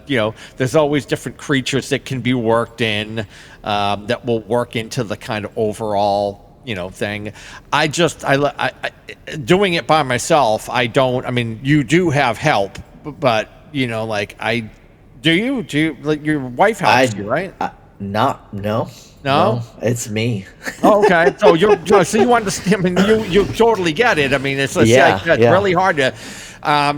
you know, there's always different creatures that can be worked in, that will work into the kind of overall, you know, thing. I doing it by myself. I mean, you do have help, but you know, like do you like your wife helps you, right? I not no, No. no, it's me. Oh, okay. So so you understand. I mean, you totally get it. I mean, it's like Yeah, it's yeah. really hard to.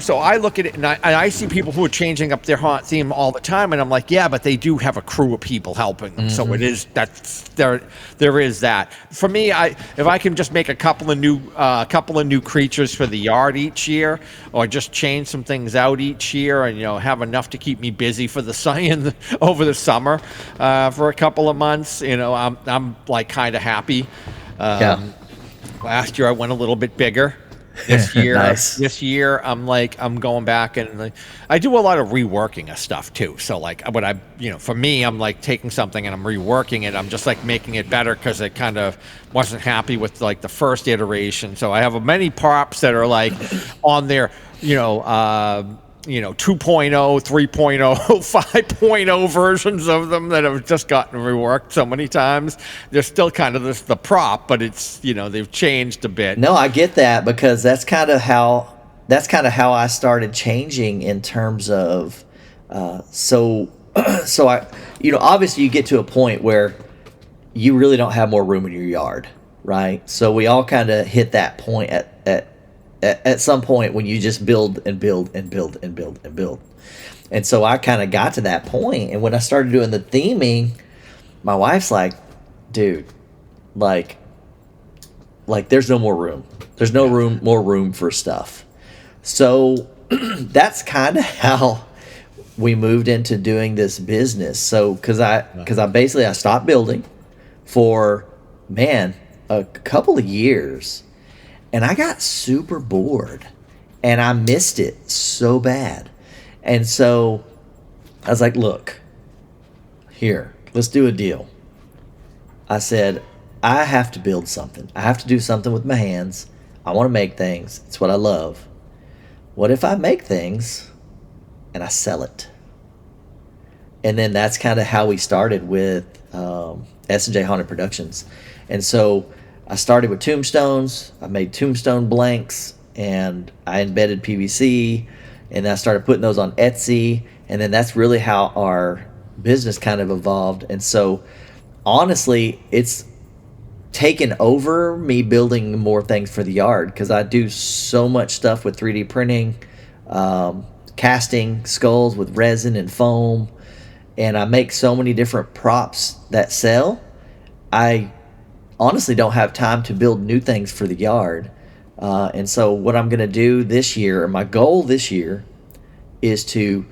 So I look at it and I see people who are changing up their haunt theme all the time, and I'm like, yeah, but they do have a crew of people helping them. So it is that's there is that. For me, if I can just make a couple of new creatures for the yard each year, or just change some things out each year, and you know, have enough to keep me busy for the over the summer, for a couple of months, you know, I'm like kind of happy. Yeah. Last year I went a little bit bigger. This year, Nice. I'm going back, and like, I do a lot of reworking of stuff too. So like what for me, I'm like taking something and I'm reworking it. I'm just like making it better because I kind of wasn't happy with like the first iteration. So I have many props that are like on their, 2.0, 3.0, 5.0 versions of them that have just gotten reworked so many times. They're still kind of the prop, but it's, they've changed a bit. No, I get that because that's kind of how I started changing in terms of so so I obviously you get to a point where you really don't have more room in your yard, right? So we all kind of hit that point at some point when you just build and build and build and build and build. And so I kind of got to that point, and when I started doing the theming, my wife's like, dude, like there's no more room. There's no more room for stuff. So that's kind of how we moved into doing this business. So cuz I basically I stopped building for a couple of years, and I got super bored and I missed it so bad. And so I was like, look, here, let's do a deal. I said, I have to build something. I have to do something with my hands. I want to make things. It's what I love. What if I make things and I sell it? And then that's kind of how we started with S&J Haunted Productions. And so I started with tombstones. I made tombstone blanks, and I embedded PVC, and then I started putting those on Etsy. And then that's really how our business kind of evolved. And so honestly, it's taken over me building more things for the yard because I do so much stuff with 3D printing, casting skulls with resin and foam, and I make so many different props that sell. I honestly don't have time to build new things for the yard. And so what I'm going to do this year, or my goal this year, is to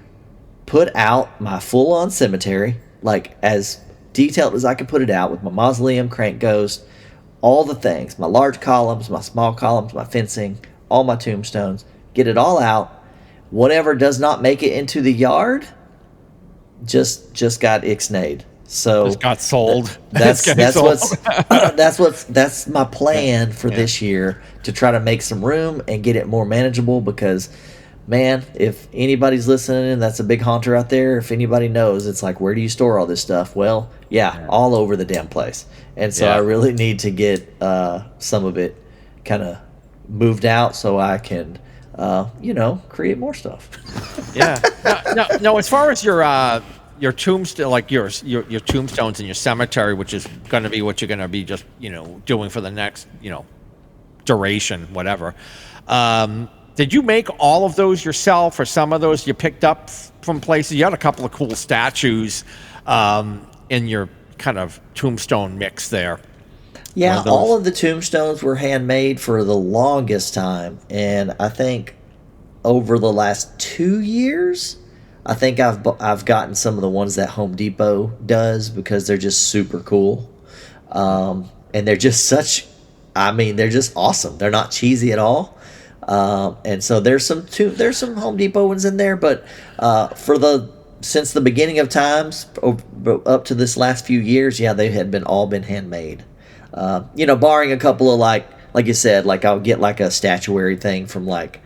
put out my full-on cemetery, like as detailed as I can put it out, with my mausoleum, crank ghost, all the things, my large columns, my small columns, my fencing, all my tombstones, get it all out. Whatever does not make it into the yard just got ixnayed. So Just got sold. That's sold. that's my plan for this year, to try to make some room and get it more manageable. Because, man, if anybody's listening and that's a big haunter out there, if anybody knows, it's like, where do you store all this stuff? Well, all over the damn place. And so I really need to get some of it kind of moved out so I can, create more stuff. Yeah. No. As far as your tombstone, like your tombstones in your cemetery, which is going to be what you're going to be just doing for the next duration, whatever. Did you make all of those yourself, or some of those you picked up from places? You had a couple of cool statues in your kind of tombstone mix there. Yeah, all of the tombstones were handmade for the longest time, and I think over the last 2 years, I think I've gotten some of the ones that Home Depot does, because they're just super cool, and they're just such I mean, they're just awesome. They're not cheesy at all. And so there's some Home Depot ones in there, but for the since the beginning of times up to this last few years, yeah, they had been all been handmade. Barring a couple of like you said, like I'll get like a statuary thing from like,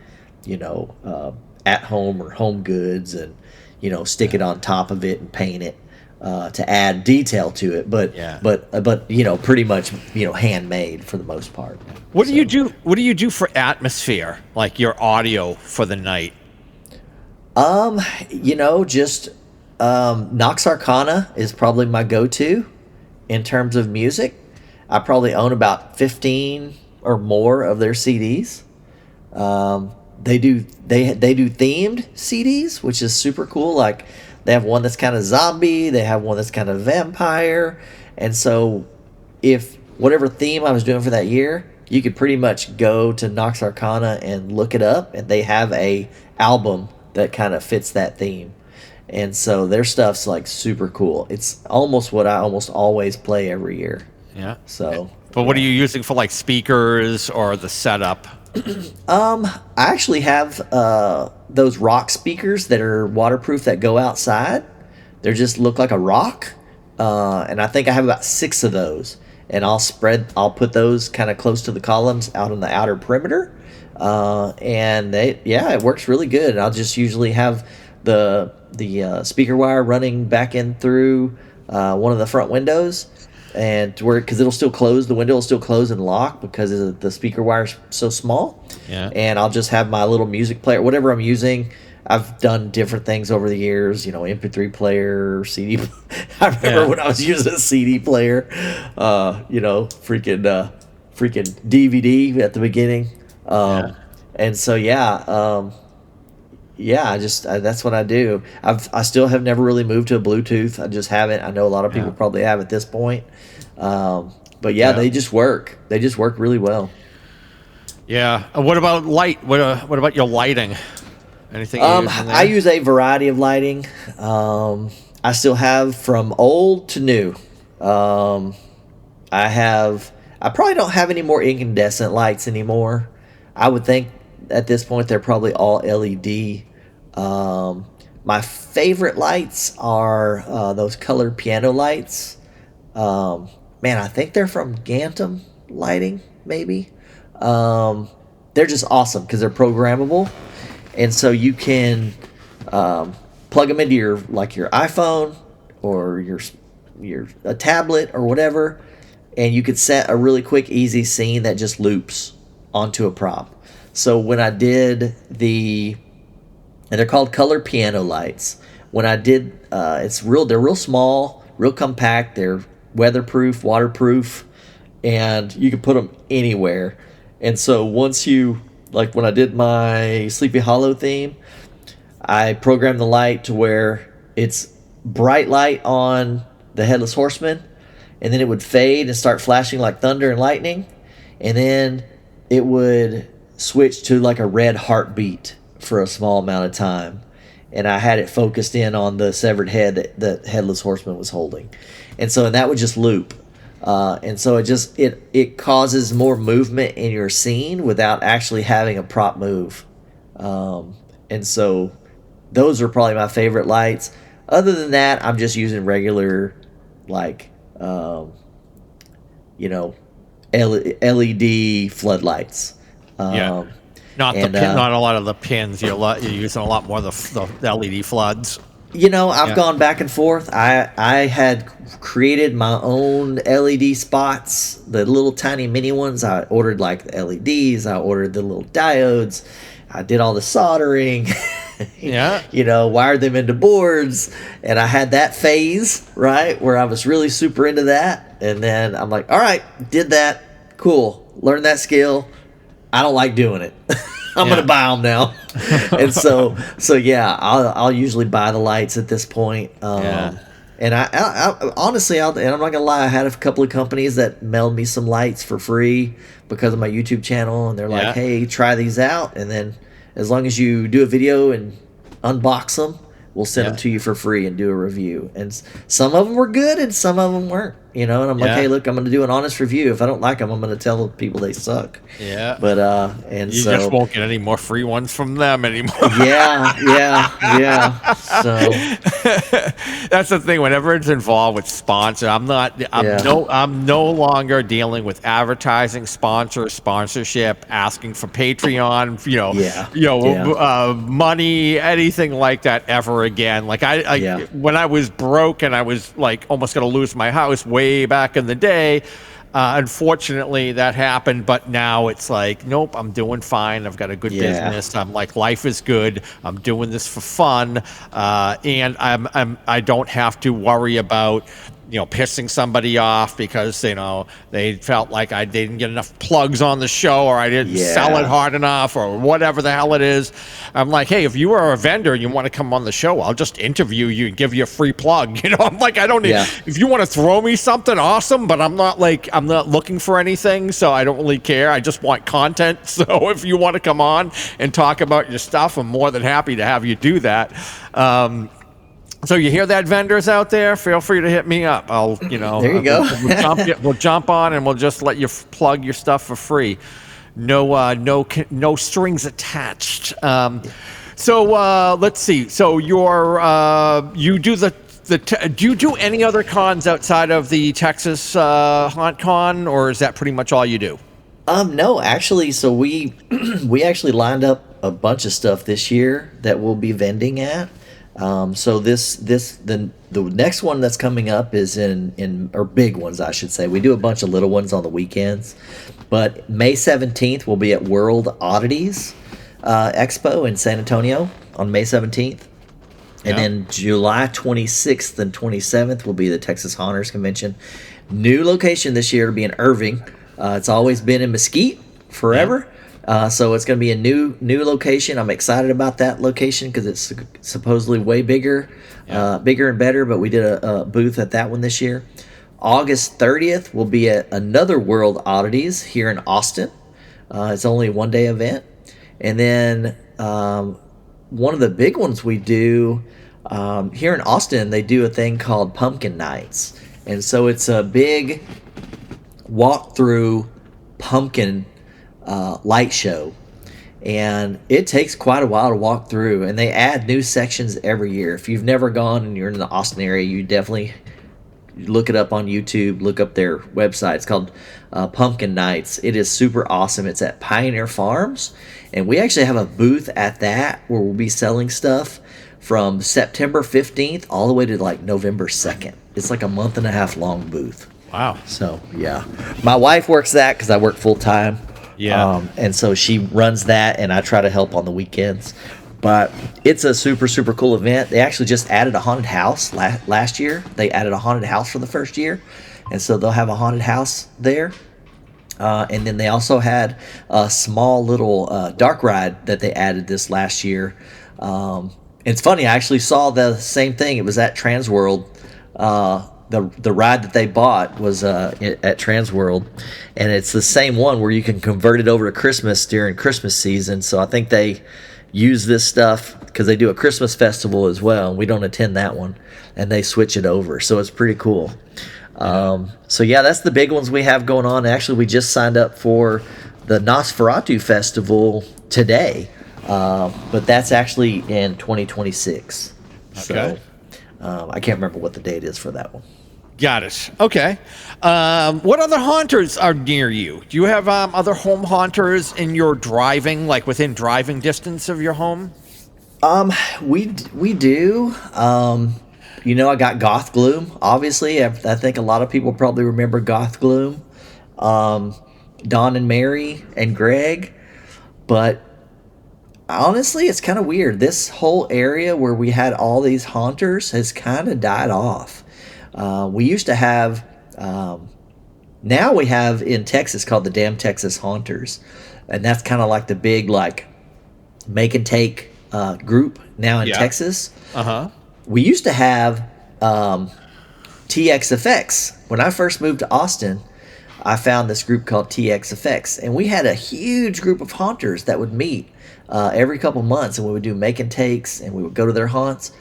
At Home or Home Goods, and stick it on top of it and paint it to add detail to it. But pretty much handmade for the most part. What do you do? What do you do for atmosphere, like your audio for the night? Just Nox Arcana is probably my go-to in terms of music. I probably own about 15 or more of their CDs. They do themed CDs, which is super cool. Like they have one that's kind of zombie, they have one that's kind of vampire, and so if whatever theme I was doing for that year, you could pretty much go to Nox Arcana and look it up, and they have a album that kind of fits that theme. And so their stuff's like super cool. It's almost what I almost always play every year. Yeah. So, but what are you using for like speakers or the setup? I actually have those rock speakers that are waterproof that go outside. They just look like a rock, and I think I have about 6 of those. And I'll put those kind of close to the columns out on the outer perimeter, and it works really good. And I'll just usually have the speaker wire running back in through one of the front windows, and because it'll still close, the window will still close and lock because the speaker wire's so small. Yeah. And I'll just have my little music player, whatever I'm using. I've done different things over the years, MP3 player, CD. I remember when I was using a CD player, freaking DVD at the beginning. And so, that's what I do. I still have never really moved to a Bluetooth. I just haven't. I know a lot of people probably have at this point. But they just work. They just work really well. Yeah. What about light? What about your lighting? Anything you use in there? I use a variety of lighting. I still have from old to new. I probably don't have any more incandescent lights anymore. I would think at this point they're probably all LED. My favorite lights are those color piano lights. I think they're from Gantom Lighting, maybe. They're just awesome because they're programmable. And so you can plug them into your iPhone or a tablet or whatever, and you could set a really quick, easy scene that just loops onto a prop. So when I did and they're called color piano lights. When I did, they're real small, real compact. They're weatherproof, waterproof, and you can put them anywhere. And so once when I did my Sleepy Hollow theme, I programmed the light to where it's bright light on the Headless Horseman, and then it would fade and start flashing like thunder and lightning, and then it would switch to like a red heartbeat for a small amount of time. And I had it focused in on the severed head that Headless Horseman was holding. And that would just loop. And so it causes more movement in your scene without actually having a prop move. And so those are probably my favorite lights. Other than that, I'm just using regular LED floodlights. Not a lot of the pins. You're using a lot more of the LED floods. I've gone back and forth. I had created my own LED spots, the little tiny mini ones. I ordered like the LEDs. I ordered the little diodes. I did all the soldering. Wired them into boards. And I had that phase, right, where I was really super into that. And then I'm like, all right, did that. Cool. Learned that skill. I don't like doing it. I'm gonna buy them now. And so I'll usually buy the lights at this point. And I honestly, and I'm not gonna lie, I had a couple of companies that mailed me some lights for free because of my YouTube channel, and they're like, "Hey, try these out, and then as long as you do a video and unbox them, we'll send them to you for free and do a review." And some of them were good, and some of them weren't. you know, and I'm like, Yeah. hey, look, I'm going to do an honest review. If I don't like them, I'm going to tell people they suck. Yeah. But and You just so won't get any more free ones from them anymore. yeah. So That's the thing. Whenever it's involved with sponsor, yeah, I'm no longer dealing with advertising, sponsorship, asking for Patreon, yeah, yeah, money, anything like that ever again. Like yeah, when I was broke and I was like almost going to lose my house way back in the day. Unfortunately, that happened, but now it's like, nope, I'm doing fine. I've got a good yeah, business. I'm like, life is good. I'm doing this for fun, and I don't have to worry about pissing somebody off because they felt like they didn't get enough plugs on the show or I didn't sell it yeah, hard enough or whatever the hell it is. I'm like, hey, if you are a vendor and you want to come on the show, I'll just interview you and give you a free plug. I'm like, I don't need. yeah, If you want to throw me something, awesome, but I'm not looking for anything, so I don't really care. I just want content. So if you want to come on and talk about your stuff, I'm more than happy to have you do that. So you hear that, vendors out there? Feel free to hit me up. There you go. We'll jump on and we'll just let you plug your stuff for free. No strings attached. So let's see. So you do do you do any other cons outside of the Texas Haunt Con, or is that pretty much all you do? No, actually, so we we actually lined up a bunch of stuff this year that we'll be vending at. So the next one that's coming up is or big ones, I should say. We do a bunch of little ones on the weekends, but May 17th we'll be at World Oddities Expo in San Antonio on May 17th. And then July 26th and 27th will be the Texas Haunters Convention. New location this year to be in Irving. It's always been in Mesquite forever. So it's going to be a new location. I'm excited about that location because it's supposedly way bigger, bigger and better. But we did a booth at that one this year. August 30th will be at another World Oddities here in Austin. It's only a one-day event. And then one of the big ones we do here in Austin, they do a thing called Pumpkin Nights. And so it's a big walk-through pumpkin light show, and it takes quite a while to walk through, and they add new sections every year. If you've never gone and you're in the Austin area, you definitely look it up on YouTube, look up their website. It's called Pumpkin Nights. It is super awesome. It's at Pioneer Farms, and we actually have a booth at that where we'll be selling stuff from September 15th all the way to like November 2nd. It's like a month and a half long booth. Wow. So yeah, my wife works that because I work full time. Yeah. And so she runs that, and I try to help on the weekends. But it's a super, super cool event. They actually just added a haunted house last year. They added a haunted house for the first year. And so they'll have a haunted house there. And then they also had a small little dark ride that they added this last year. It's funny, I actually saw the same thing. It was at Transworld. The ride that they bought was at Transworld, and it's the same one where you can convert it over to Christmas during Christmas season. So I think they use this stuff because they do a Christmas festival as well. We don't attend that one, and they switch it over. So it's pretty cool. So yeah, that's the big ones we have going on. Actually, we just signed up for the Nosferatu Festival today, but that's actually in 2026. Okay. So I can't remember what the date is for that one. Got it. Okay. What other haunters are near you? Do you have other home haunters in your driving, like within driving distance of your home? We do. I got Goth Gloom. Obviously, I think a lot of people probably remember Goth Gloom. Don and Mary and Greg, but honestly, it's kind of weird. This whole area where we had all these haunters has kind of died off. We used to have, now we have in Texas called the Damn Texas Haunters. And that's kind of like the big, like, make and take group now in Texas. Uh-huh. We used to have TXFX. When I first moved to Austin, I found this group called TXFX. And we had a huge group of haunters that would meet every couple months, and we would do make and takes, and we would go to their haunts.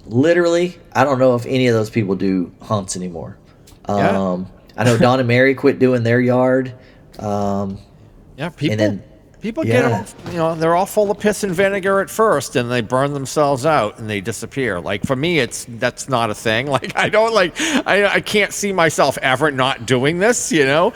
Literally, I don't know if any of those people do haunts anymore. Yeah. I know Don and Mary quit doing their yard. Yeah, And then, people get yeah. all, they're all full of piss and vinegar at first, and they burn themselves out and they disappear. Like for me, that's not a thing. Like I don't I can't see myself ever not doing this. Yeah.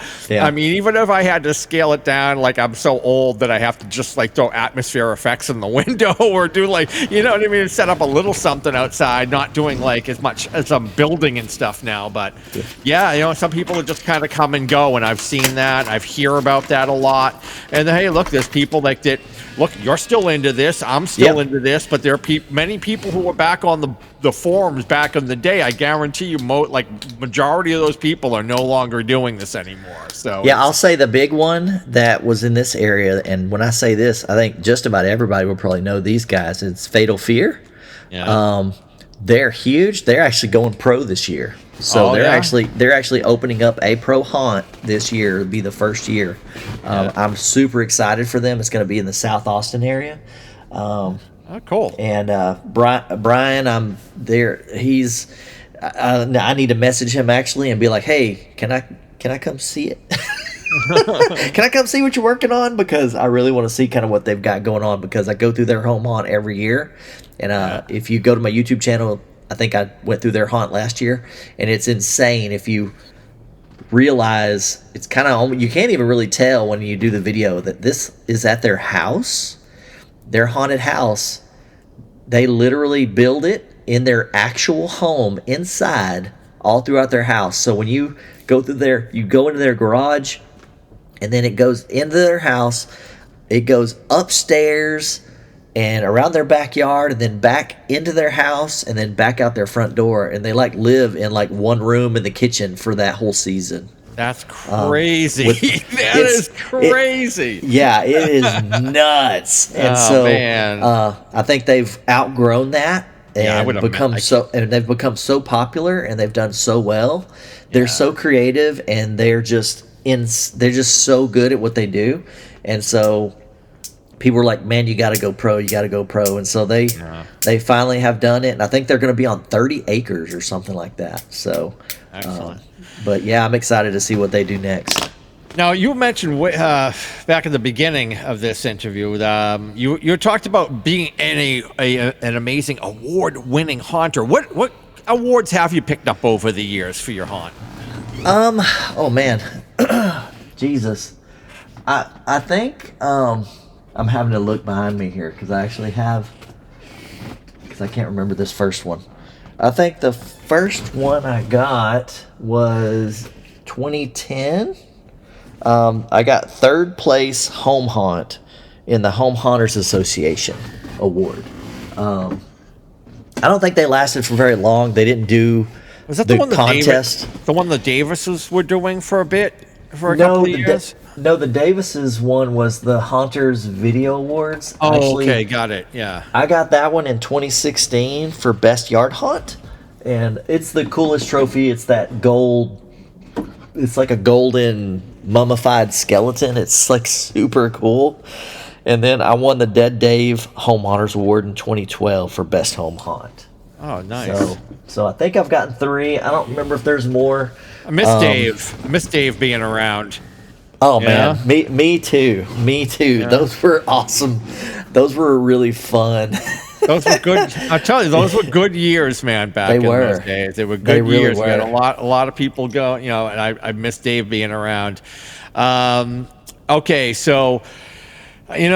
I mean, even if I had to scale it down, like I'm so old that I have to just like throw atmosphere effects in the window or do like, you know what I mean, set up a little something outside. Not doing like as much as I'm building and stuff now, but yeah, some people are just kind of come and go, and I've seen that. I've hear about that a lot. And then, hey, look, there's people like that. Look, you're still into this. I'm still into this, but there are many people who were back on the forums back in the day. I guarantee you, majority of those people are no longer doing this anymore. So Yeah, I'll say the big one that was in this area, and when I say this, I think just about everybody will probably know these guys. It's Fatal Fear. Yeah. They're huge. They're actually going pro this year. So they're actually opening up a pro haunt this year. It'll be the first year. I'm super excited for them. It's going to be in the South Austin area. Oh, cool. And Brian, I'm there. I need to message him actually and be like, hey, can I come see it? Can I come see what you're working on? Because I really want to see kind of what they've got going on, because I go through their home haunt every year. And if you go to my YouTube channel, I think I went through their haunt last year, and it's insane. If you realize, it's kind of, you can't even really tell when you do the video that this is at their house, their haunted house. They literally build it in their actual home inside, all throughout their house. So when you go through there, you go into their garage, and then it goes into their house. It goes upstairs and around their backyard, and then back into their house, and then back out their front door. And they like live in like one room in the kitchen for that whole season. That's crazy. That is crazy. It is nuts. And man. I think they've outgrown that and they've become so popular, and they've done so well. They're so creative, and they're just so good at what they do. And so people were like, man, you got to go pro. And so they finally have done it. And I think they're going to be on 30 acres or something like that. So, excellent. But yeah, I'm excited to see what they do next. Now, you mentioned back in the beginning of this interview, you talked about being an amazing award-winning haunter. What awards have you picked up over the years for your haunt? Oh man, Jesus, I think I'm having to look behind me here because I actually have, because I can't remember this first one. I think the first one I got was 2010. I got third place home haunt in the Home Haunters Association award. I don't think they lasted for very long. They didn't do the one contest. The one the Davises were doing for a couple of years? No, the Davises one was the Haunters Video Awards. Oh, actually, okay, got it. Yeah, I got that one in 2016 for Best Yard Haunt, and it's the coolest trophy. It's that gold. It's like a golden mummified skeleton. It's like super cool. And then I won the Dead Dave Home Haunters Award in 2012 for Best Home Haunt. Oh, nice. So I think I've gotten 3. I don't remember if there's more. I miss Dave being around. Oh man, me too. Yeah. Those were awesome. Those were really fun. Those were good. I tell you, those were good years, man. Back in those days, they were good years. We had a lot of people go. And I miss Dave being around. Okay, so you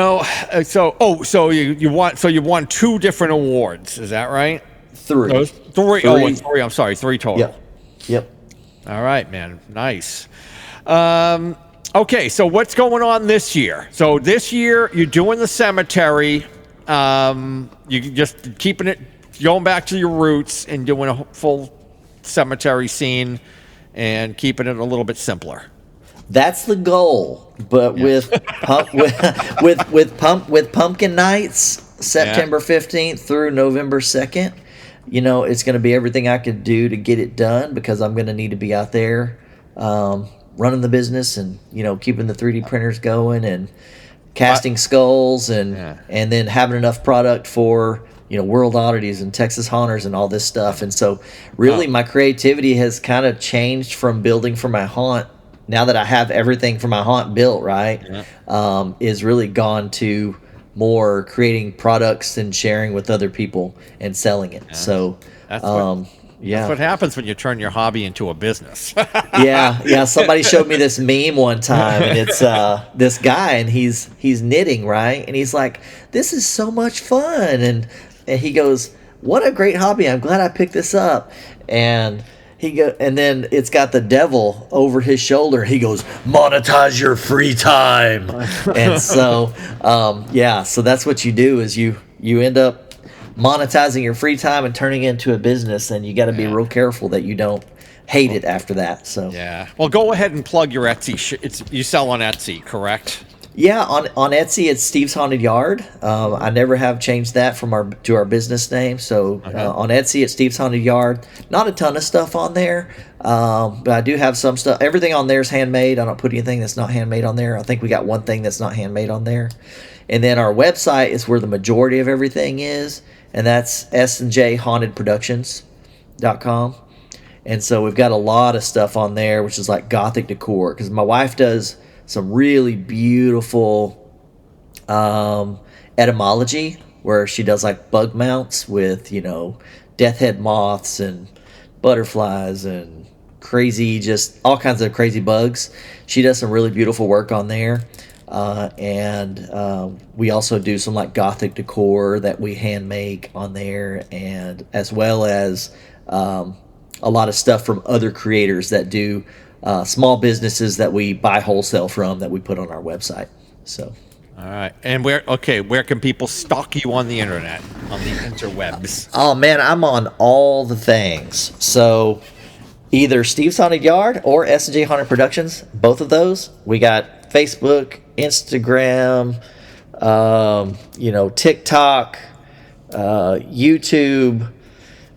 won 2 different awards. Is that right? 3. Three. Oh, 3. I'm sorry, 3 total. Yep. All right, man. Nice. Okay, so what's going on this year? So this year you're doing the cemetery. You just keeping it, going back to your roots and doing a full cemetery scene and keeping it a little bit simpler. That's the goal. But with Pumpkin Nights, September 15th through November 2nd, it's going to be everything I could do to get it done, because I'm going to need to be out there running the business and keeping the 3D printers going and casting skulls and then having enough product for World Oddities and Texas Haunters and all this stuff. And so really my creativity has kind of changed from building for my haunt, now that I have everything for my haunt built, right? Is really gone to more creating products and sharing with other people and selling it. So that's what happens when you turn your hobby into a business. yeah. Somebody showed me this meme one time, and it's this guy, and he's knitting, right? And he's like, "This is so much fun," and he goes, "What a great hobby! I'm glad I picked this up." And and then it's got the devil over his shoulder. He goes, "Monetize your free time." And so, so that's what you do is you end up monetizing your free time and turning it into a business, and you got to be real careful that you don't hate it after that. So well, go ahead and plug your Etsy. You sell on Etsy, correct? Yeah, on Etsy it's Steve's Haunted Yard. I never have changed that from our business name. So on Etsy it's Steve's Haunted Yard. Not a ton of stuff on there, but I do have some stuff. Everything on there is handmade. I don't put anything that's not handmade on there. I think we got one thing that's not handmade on there. And then our website is where the majority of everything is, and that's S&J Haunted Productions.com. And so we've got a lot of stuff on there, which is like gothic decor, because my wife does some really beautiful etymology, where she does like bug mounts with death head moths and butterflies and crazy, just all kinds of crazy bugs. She does some really beautiful work on there. And we also do some like gothic decor that we hand make on there, and as well as a lot of stuff from other creators that do small businesses that we buy wholesale from, that we put on our website. So all right. And where can people stalk you on the internet, on the interwebs? Oh man, I'm on all the things. So either Steve's Haunted Yard or S&J Haunted Productions, both of those. We got Facebook, Instagram, TikTok, YouTube,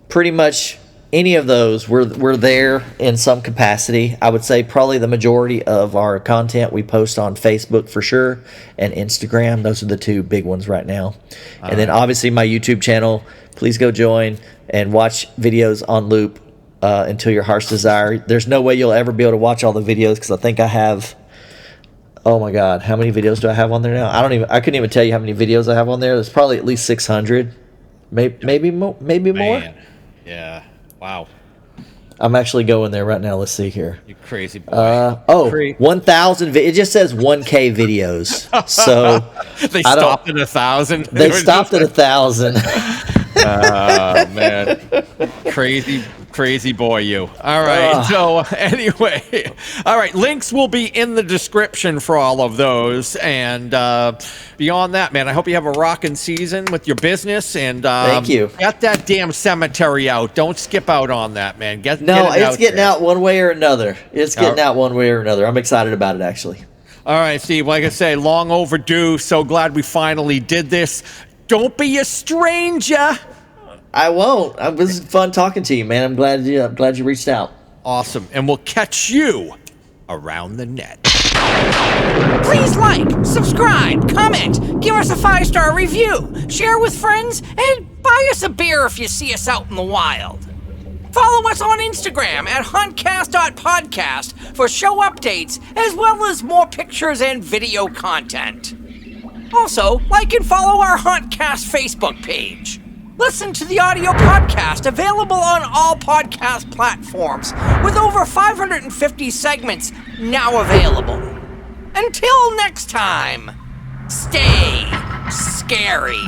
pretty much any of those. We're there in some capacity. I would say probably the majority of our content we post on Facebook for sure, and Instagram. Those are the two big ones right now. And then obviously my YouTube channel. Please go join and watch videos on loop until your heart's desire. There's no way you'll ever be able to watch all the videos, because I think I have, oh my God, how many videos do I have on there now? I couldn't even tell you how many videos I have on there. There's probably at least 600, maybe more. Yeah. Wow. I'm actually going there right now. Let's see here. You crazy boy. 1,000. It just says 1K videos. So they stopped at 1,000. They stopped at 1,000. Oh man, crazy boy, you. All right. So anyway, all right. Links will be in the description for all of those, and beyond that, man, I hope you have a rocking season with your business. And thank you. Get that damn cemetery out. Don't skip out on that, man. It's getting out one way or another. It's getting out one way or another. I'm excited about it, actually. All right, Steve. Like I say, long overdue. So glad we finally did this. Don't be a stranger. I won't. It was fun talking to you, man. I'm glad you reached out. Awesome. And we'll catch you around the net. Please like, subscribe, comment, give us a 5-star review, share with friends, and buy us a beer if you see us out in the wild. Follow us on Instagram at hauntcast.podcast for show updates, as well as more pictures and video content. Also, like and follow our Hauntcast Facebook page. Listen to the audio podcast available on all podcast platforms, with over 550 segments now available. Until next time, stay scary.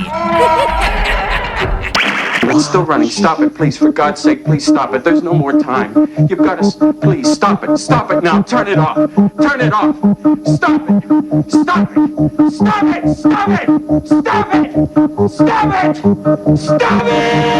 It's still running. Stop it, please. For God's sake, please stop it. There's no more time. You've got to... Please, stop it. Stop it now. Turn it off. Turn it off. Stop it. Stop it. Stop it. Stop it. Stop it. Stop it. Stop it.